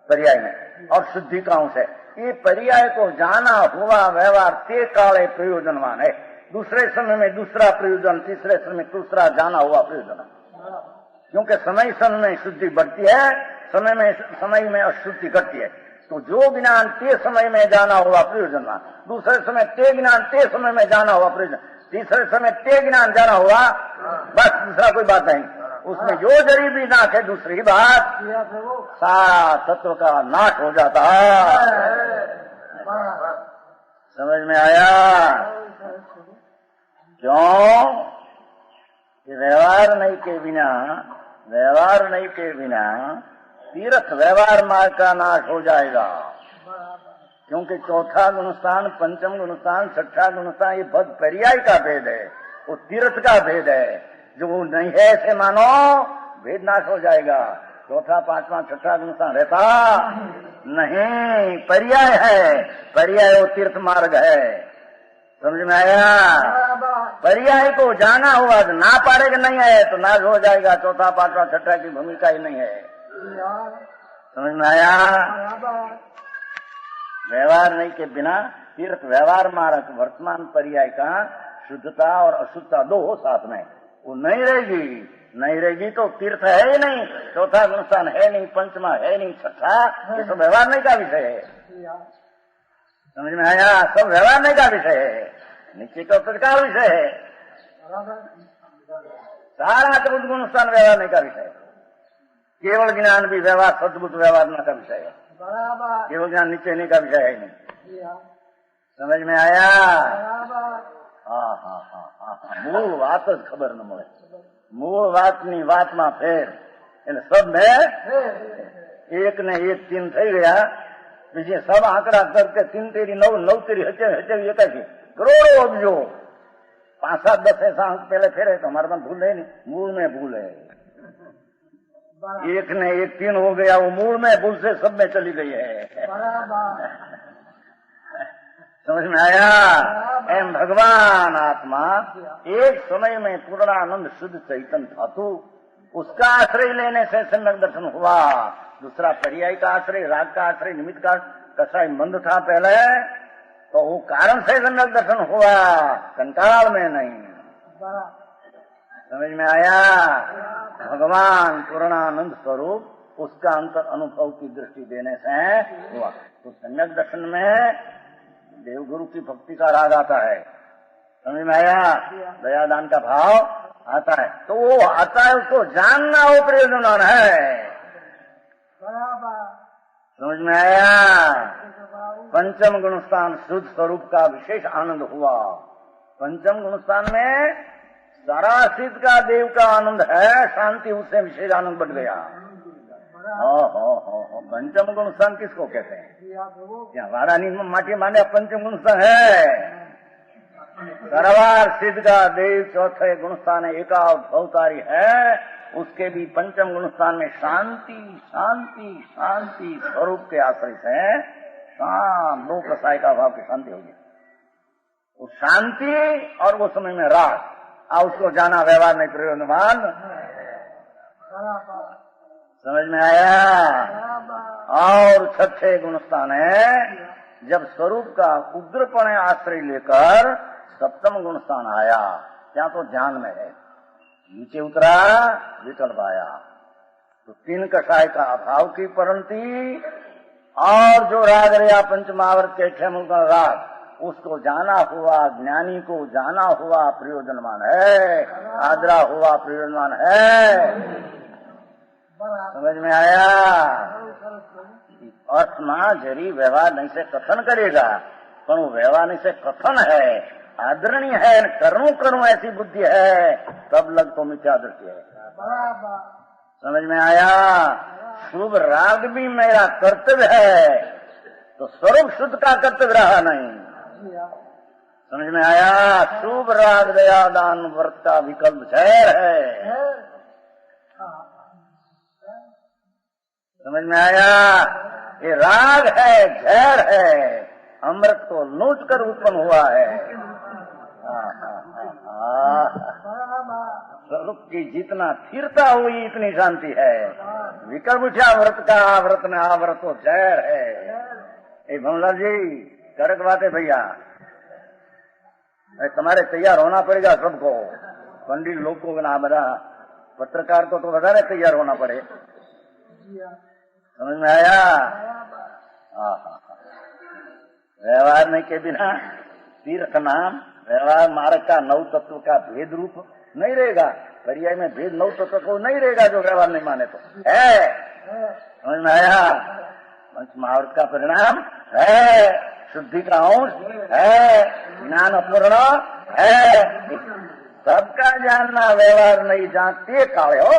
पर्याय में और शुद्धि का अंश है। ये पर्याय को जाना हुआ व्यवहार ते काले प्रयोजनवान है। दूसरे समय में दूसरा प्रयोजन, तीसरे समय में दूसरा जाना हुआ प्रयोजन। क्योंकि समय में शुद्धि बढ़ती है, समय में अशुद्धि घटती है। तो जो ज्ञान ते समय में जाना हुआ प्रयोजन, दूसरे समय ते ज्ञान ते समय में जाना हुआ प्रयोजन, तीसरे समय ते ज्ञान जाना हुआ, बस दूसरा कोई बात नहीं। उसमें जो जरी भी नाश है, दूसरी बात, सारा तत्व का नाश हो जाता है। समझ में आया? क्यों कि व्यवहार नहीं के बिना तीर्थ व्यवहार मार्ग का नाश हो जाएगा। क्योंकि चौथा गुणस्थान, पंचम गुणस्थान, छठा गुणस्थान, ये बहुत पर्याय का भेद है, वो तीर्थ का भेद है। जो नहीं है ऐसे मानो, भेद नाश हो जाएगा। चौथा, पांचवा, छठा गुणस्थान रहता नहीं, पर्याय है। पर्याय वो तीर्थ मार्ग है। समझ में आया? पर्याय को जाना हुआ, ना पारेगा नहीं है तो नाश हो जाएगा। चौथा, पांचवा, छठा की भूमिका ही नहीं है। समझ में आया? व्यवहार नहीं के बिना तीर्थ व्यवहार मार्ग वर्तमान पर्याय का शुद्धता और अशुद्धता दो हो साथ में, वो नहीं रहेगी तो तीर्थ है ही नहीं, चौथा गुणस्थान है नहीं, पंचमा है नहीं, छठा, ये सब व्यवहार नहीं का विषय है। समझ में आया? सब व्यवहार नहीं का विषय है, नीचे का तत्काल विषय है। सारा चतुर्थ गुणस्थान व्यवहार नहीं का विषय है। केवल ज्ञान भी व्यवहार, सद्भुत व्यवहार न का विषय है। केवल ज्ञान नीचे नहीं का विषय है नहीं। समझ में आया? हाँ। मूल बात ज खबर न મળે। मूल વાતની વાતમાં ફેર, એટલે सब में एक ने एक तीन થઈ ગયા, બીજે सब આંકડા કરકે 3 તેરી 9, 9 તેરી 81, करोड़ों अब्जो 5-7 10 ऐसा अंक पहले फेरे तो हमारे में भूल है नहीं, मूल में भूल है। एक ने एक 3 हो गया, वो मूल में भूल से सब में चली गई है। समझ में आया? एम भगवान आत्मा एक समय में पूर्णानंद शुद्ध चैतन्य धातु, उसका आश्रय लेने से सम्यक दर्शन हुआ। दूसरा पर्याय का आश्रय, राग का आश्रय, निमित्त का कसाई मंद था पहले, तो वो कारण से सम्यक दर्शन हुआ, कंकाल में नहीं। समझ में आया? भगवान पूर्णानंद स्वरूप उसका अंतर अनुभव की दृष्टि देने से हुआ। तो सम्यक दर्शन में देवगुरु की भक्ति का राग आता है। समझ में आया? दयादान का भाव आता है, तो वो आता है, उसको जानना वो प्रयोजन है। समझ में आया? पंचम गुणस्थान शुद्ध स्वरूप का विशेष आनंद हुआ। पंचम गुणस्थान में सारा सिद्ध का देव का आनंद है, शांति उससे विशेष आनंद बढ़ गया। पंचम गुणस्थान किसको कहते हैं? क्या वारानी माटी माने पंचम गुणस्थान है? सरवार सिद्ध का देव चौथे गुणस्थान है, एका अवतारी है, उसके भी पंचम गुणस्थान में शांति शांति शांति स्वरूप के आश्रय से शाम दो कसाय का भाव की शांति होगी। वो शांति और वो समय में राग, उसको जाना व्यवहार नहीं प्रयोजनवान। समझ में आया? और छठे गुणस्थान है, जब स्वरूप का उग्रपण आश्रय लेकर सप्तम गुणस्थान आया, क्या तो ध्यान में है, नीचे उतरा विकल्प आया, तो 3 कषाय का अभाव की परंती और जो राग रहा पंचमावर्त के 6 मूल का राग, उसको जाना हुआ, ज्ञानी को जाना हुआ प्रयोजनवान है, आदरा हुआ प्रयोजनवान है। समझ में आया? अर्थ में जरी व्यवहार नहीं से कथन करेगा, पर वो व्यवहार नहीं से कथन है, आदरणीय है, करूं ऐसी बुद्धि है, तब लग तो मिथ्या दृष्टि है। समझ में आया? शुभ राग भी मेरा कर्तव्य है, तो स्वरूप शुद्ध का कर्तव्य रहा नहीं। समझ में आया? शुभ राग दया दान व्रत का विकल्प जहर है। समझ में आया? ये राग है, जहर है, अमृत को लूट कर उत्पन्न हुआ है। स्वरूप की जितना स्थिरता हुई इतनी शांति है। विकल्प उठा व्रत का, व्रत में आव्रत तो जहर है। ए भमलाल जी, कड़क बात है भैया, तुम्हारे तैयार होना पड़ेगा सबको, पंडित लोग को ना, बड़ा पत्रकार को तो बता रहे तैयार होना पड़े। समझ में आया? व्यवहार नहीं के बिना तीर्थ नाम व्यवहार मार्ग का नव तत्व का भेद रूप नहीं रहेगा। पर्याय में भेद नव तत्व को नहीं रहेगा जो व्यवहार नहीं माने तो है। समझ में आया? पंच महावृत का परिणाम है, शुद्धि का अंश है, ज्ञान अपूर्ण है। सबका जानना व्यवहार नहीं जानते काल हो।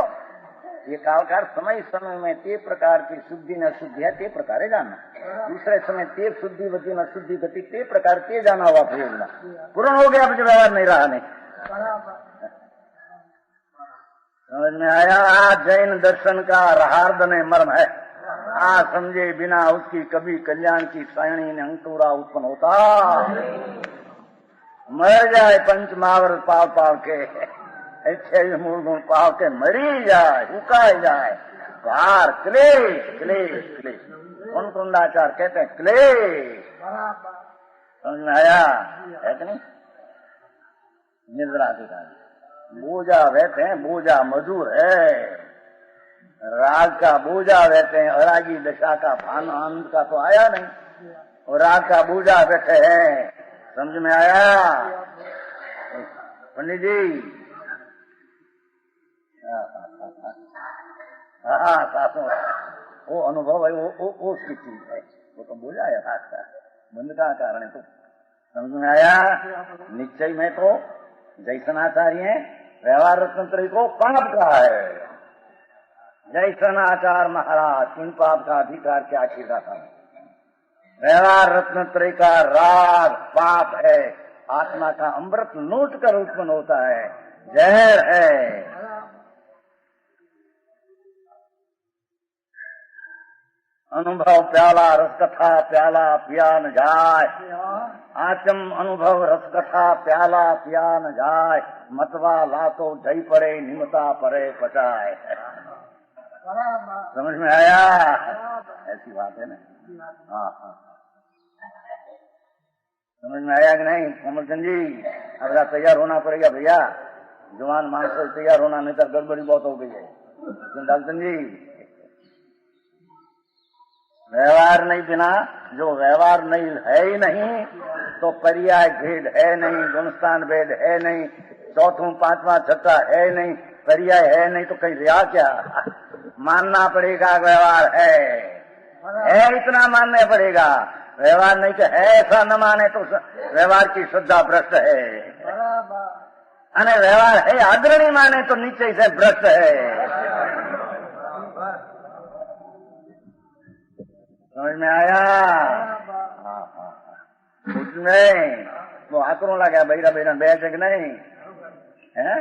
ये काल का समय समय में ते प्रकार की शुद्धि न शुद्धि है ते प्रकारे जानना। दूसरे समय ते शुद्धि गति न शुद्धि गति ते प्रकार ते जाना हुआ प्रयोजना पूर्ण हो गया। मुझे व्यवहार नहीं रहा नहीं। समझ में आया? जैन दर्शन का रहार्द में मर्म है। समझे बिना उसकी कभी कल्याण की सायणी ने अंकुरा उत्पन्न होता। मर जाए पंच महावृत पाव पाव के, अच्छे मूल गुण पाव के मरी जाए, उकाई जाए। बाहर क्लेश क्लेश क्लेश, उन कुंडाचार कहते हैं क्लेश। समझ में आया है कि नहीं? निद्रा अधिकारी बोझा रहते हैं, बोझा मजूर है। राग का बोझा रहते हैं, अरागी दशा का भान आनंद का तो आया नहीं, और राग का बोझा बैठे हैं। समझ में आया पंडित जी? हाँ सासों वो अनुभव है, वो उसकी चीज है। वो तो बोझा है राग का, बंद का कारण है। तो समझ में आया? निश्चय में तो जैसनाचार्य व्यवहार रत्नत्रयी को पाप कहा है। जैसनाचार्य महाराज किन पाप का अधिकार क्या किया था? व्यवहार रत्नत्रयी का राग पाप है, आत्मा का अमृत लूट कर उत्पन्न होता है, जहर है। अनुभव प्याला रसकथा प्याला पिया न जाए। आचम अनुभव रसकथा प्याला पिया न जाए। मतवा लातो जई पड़े निमता परे पचाए। समझ में आया? ऐसी बात है ना? हाँ। समझ में आया कि नहीं कमलचंद जी? अब तैयार होना पड़ेगा भैया, जवान मानस तैयार होना, नहीं तो गड़बड़ी बहुत हो गई है। डालचंद जी व्यवहार नहीं बिना, जो व्यवहार नहीं है ही नहीं तो पर्याय भेद है नहीं, गुणस्थान भेद है नहीं, चौथों पांचवा छठा है नहीं, पर्याय है नहीं, तो कहीं रिया क्या? मानना पड़ेगा व्यवहार है, इतना मानना पड़ेगा। व्यवहार नहीं तो है ऐसा न माने तो व्यवहार की श्रद्धा भ्रष्ट है। अने व्यवहार है अग्रणी माने तो नीचे से भ्रष्ट है। समझ में आया? कुछ नहीं, वो आकरों लगा बहिरा बहिरा बैठ कि नहीं है?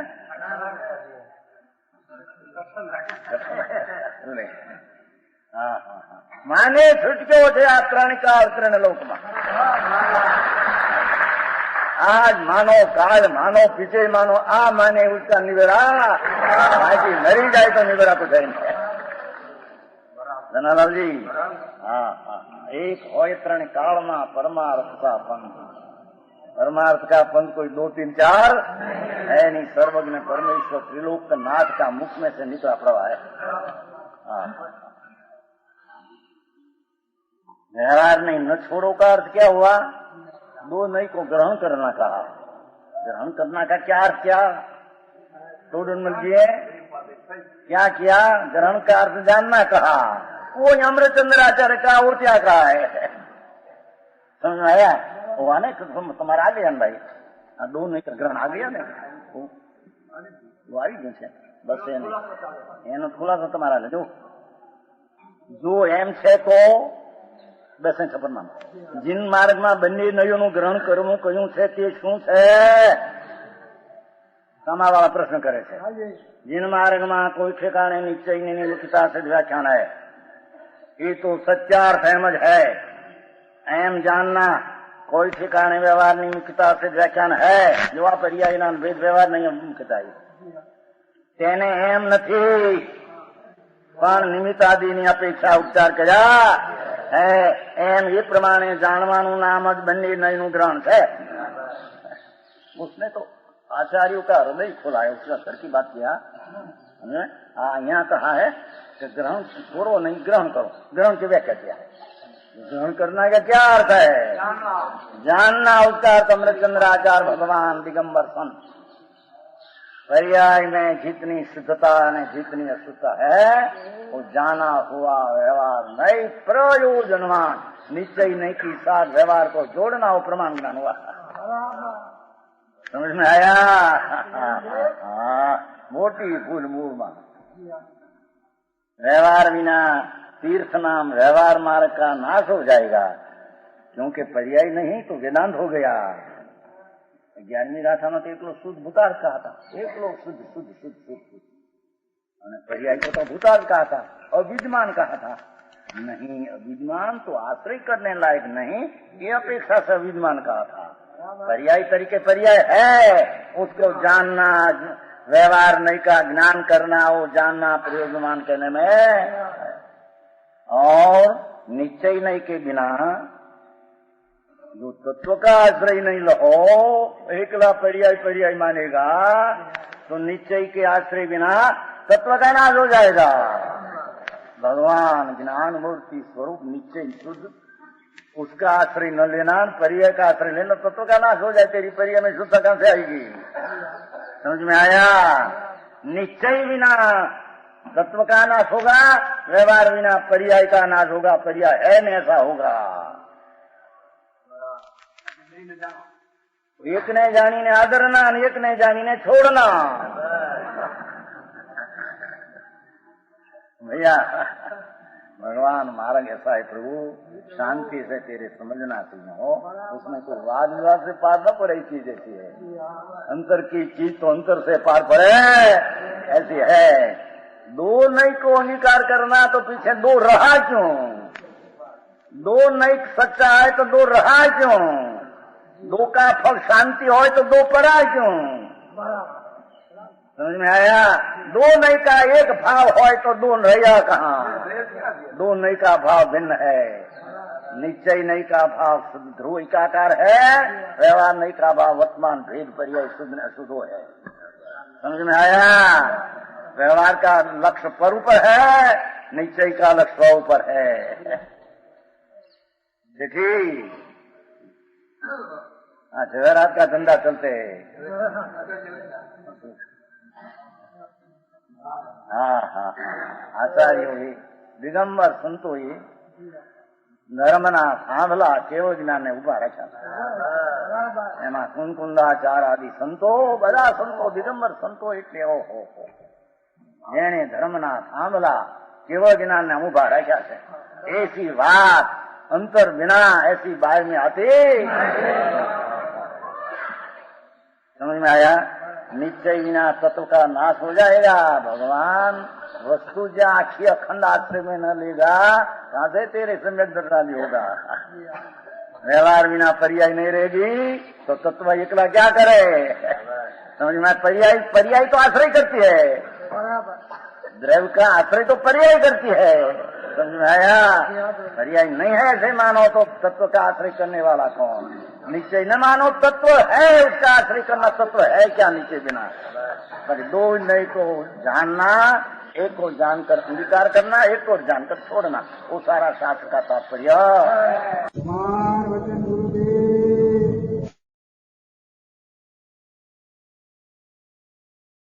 माने छुटक्यो છે આ ત્રણ કાળ ત્રણ લોકમાં। आज मानो काल मानो पीछे मानो, आ माने उसका निवेड़ा, बाकी मरी जाए तो निवेड़ा कुछ है नहीं। धनालाल जी एक होय त्रण काल में परमार्थ का पंथ। परमार्थ का पंथ कोई 2 3 4 है नहीं। सर्वज्ञ परमेश्वर त्रिलोक नाथ का मुख में से निकला प्रवाह है। व्यवहार नहीं न छोड़ो का अर्थ क्या हुआ? 2 नहीं को ग्रहण करना कहा। ग्रहण करना का क्या अर्थ? क्या तो जी क्या किया? ग्रहण का अर्थ जानना कहा। वो अमृतचंद्राचार्य का और क्या कहा है? समझ में आया? वो आने तुम्हारा आ गया भाई, 2 नहीं का ग्रहण आ गया ने, वो आई गई है बस। एनो खुलासा तुम्हारा लेजो जो एम छे तो बस खबर ना। जिन मार्ग में बंने नयों ग्रहण करवू क्यों छे ते शुं छे? समावाला प्रश्न करे छे। जिन मार्ग में कोई ठिकाने निश्चय नहीं मुक्ता से व्याख्यान है, ये तो सत्यार्थ एमज है। एम जानना कोई ठिकाने व्यवहार नहीं मुक्ता से व्याख्यान है। जो आ पर्याय ना भेद व्यवहार नहीं मुक्ता तेने एम नहीं पण निमित्तादीनी अपेक्षा उपचार कर्या है। एम ये प्रमाणे जानवानु नाम ज बंने नयनु ग्रहण है। उसने तो आचार्यों का हृदय खोला है, उसका सर की बात किया। यहाँ कहा है कि ग्रहण छोड़ो नहीं, ग्रहण करो। ग्रहण की व्याख्या किया है। ग्रहण करना का क्या अर्थ है? जानना। जानना। उसका अर्थ अमृतचंद्राचार्य भगवान दिगंबर संत पर्याय में जितनी शुद्धता ने जितनी अशुद्धता है वो जाना हुआ व्यवहार नहीं प्रयोजनवान निश्चय नहीं की साथ व्यवहार को जोड़ना वो प्रमाण ज्ञान हुआ। समझ में आया? मोटी भूल मूल मान। व्यवहार बिना तीर्थ नाम व्यवहार मार्ग का नाश हो जाएगा, क्योंकि पर्याय नहीं तो वेदांत हो गया। 11वीं गाथा में तो एक लोग शुद्ध भूतार्थ कहा था, एक लोग शुद्ध शुद्ध शुद्ध शुद्ध शुद्ध, पर्याय को तो भूतार्थ कहा था, अविद्यमान कहा था। नहीं, अविद्यमान तो आश्रय करने लायक नहीं, ये अपेक्षा से अविद्यमान कहा था। पर्याय तरीके पर्याय है, उसको जानना, व्यवहार नहीं का ज्ञान करना, वो जानना प्रयोजनमान कहने में। और निश्चय नहीं के बिना जो तत्व का आश्रय नहीं लो, एकला पर्याय पर्याय मानेगा तो निश्चय के आश्रय बिना तत्व का नाश हो जाएगा। भगवान ज्ञान मूर्ति स्वरूप निश्चय शुद्ध, उसका आश्रय न लेना, पर्याय का आश्रय लेना, तत्व का नाश हो जाए। तेरी पर्याय में शुद्धता कहां से आएगी? समझ में आया? निश्चय बिना तत्व का नाश होगा, व्यवहार बिना पर्याय का नाश होगा। पर्याय है न ऐसा होगा। एक ने जानी ने आदरना, एक ने जानी ने छोड़ना। भैया भगवान मार्ग ऐसा है प्रभु, शांति से तेरे समझना चाहिए हो, उसमें कोई वाद विवाद से पार न पड़े। चीज ऐसी है, अंतर की चीज तो अंतर से पार पड़े, ऐसी है। दो नहीं को अंगीकार करना तो पीछे दो रहा क्यों? दो नहीं सच्चा है तो दो रहा क्यों? दो का फल शांति हो तो दो पड़ा क्यों? समझ में आया? दो नहीं का एक भाव हो तो दो रहा कहाँ? दो नहीं का भाव भिन्न है। निश्चय नहीं का भाव ध्रुव एकाकार है, व्यवहार नहीं का भाव वर्तमान भेद पर्याय शुद्ध अशुद्धो है। समझ में आया? व्यवहार का लक्ष्य पर ऊपर है, निश्चय का लक्ष्य स्व ऊपर है। देखिए जवेरात का धंधा चलते है। हाँ, आचार्य हुई, दिगंबर संत हुई, धर्मना सांभला केव ज्ञान ने उभा रखा। एमा कुंकुंदाचार आदि संतो, बधा संतो दिगंबर संतो એટલે ઓહો જેને ધર્મના સાંભળા કેવો જ્ઞાનને ઉભા રાખ્યા છે। ऐसी बात अंतर बिना ऐसी बाहर में आती। समझ में आया? निश्चय बिना तत्व का नाश हो जाएगा। भगवान वस्तु जो आखी अखंड आश्रय में न लेगा, कहां से तेरे सम्यक दर्शानी होगा? व्यवहार बिना पर्याय नहीं रहेगी तो तत्व एकला क्या करे? समझ में? पर्याय तो आश्रय करती है, द्रव्य का आश्रय तो पर्याय करती है। समझ में आया? पर्याय नहीं है ऐसे मानो तो तत्व का आश्रय करने वाला कौन? निश्चय न मानो तत्व है, उसका आश्रय करना तत्व है क्या निश्चय बिना? पर दो नहीं को जानना, एक को जानकर अंगीकार करना, एक को जानकर छोड़ना, वो सारा शास्त्र का तात्पर्य।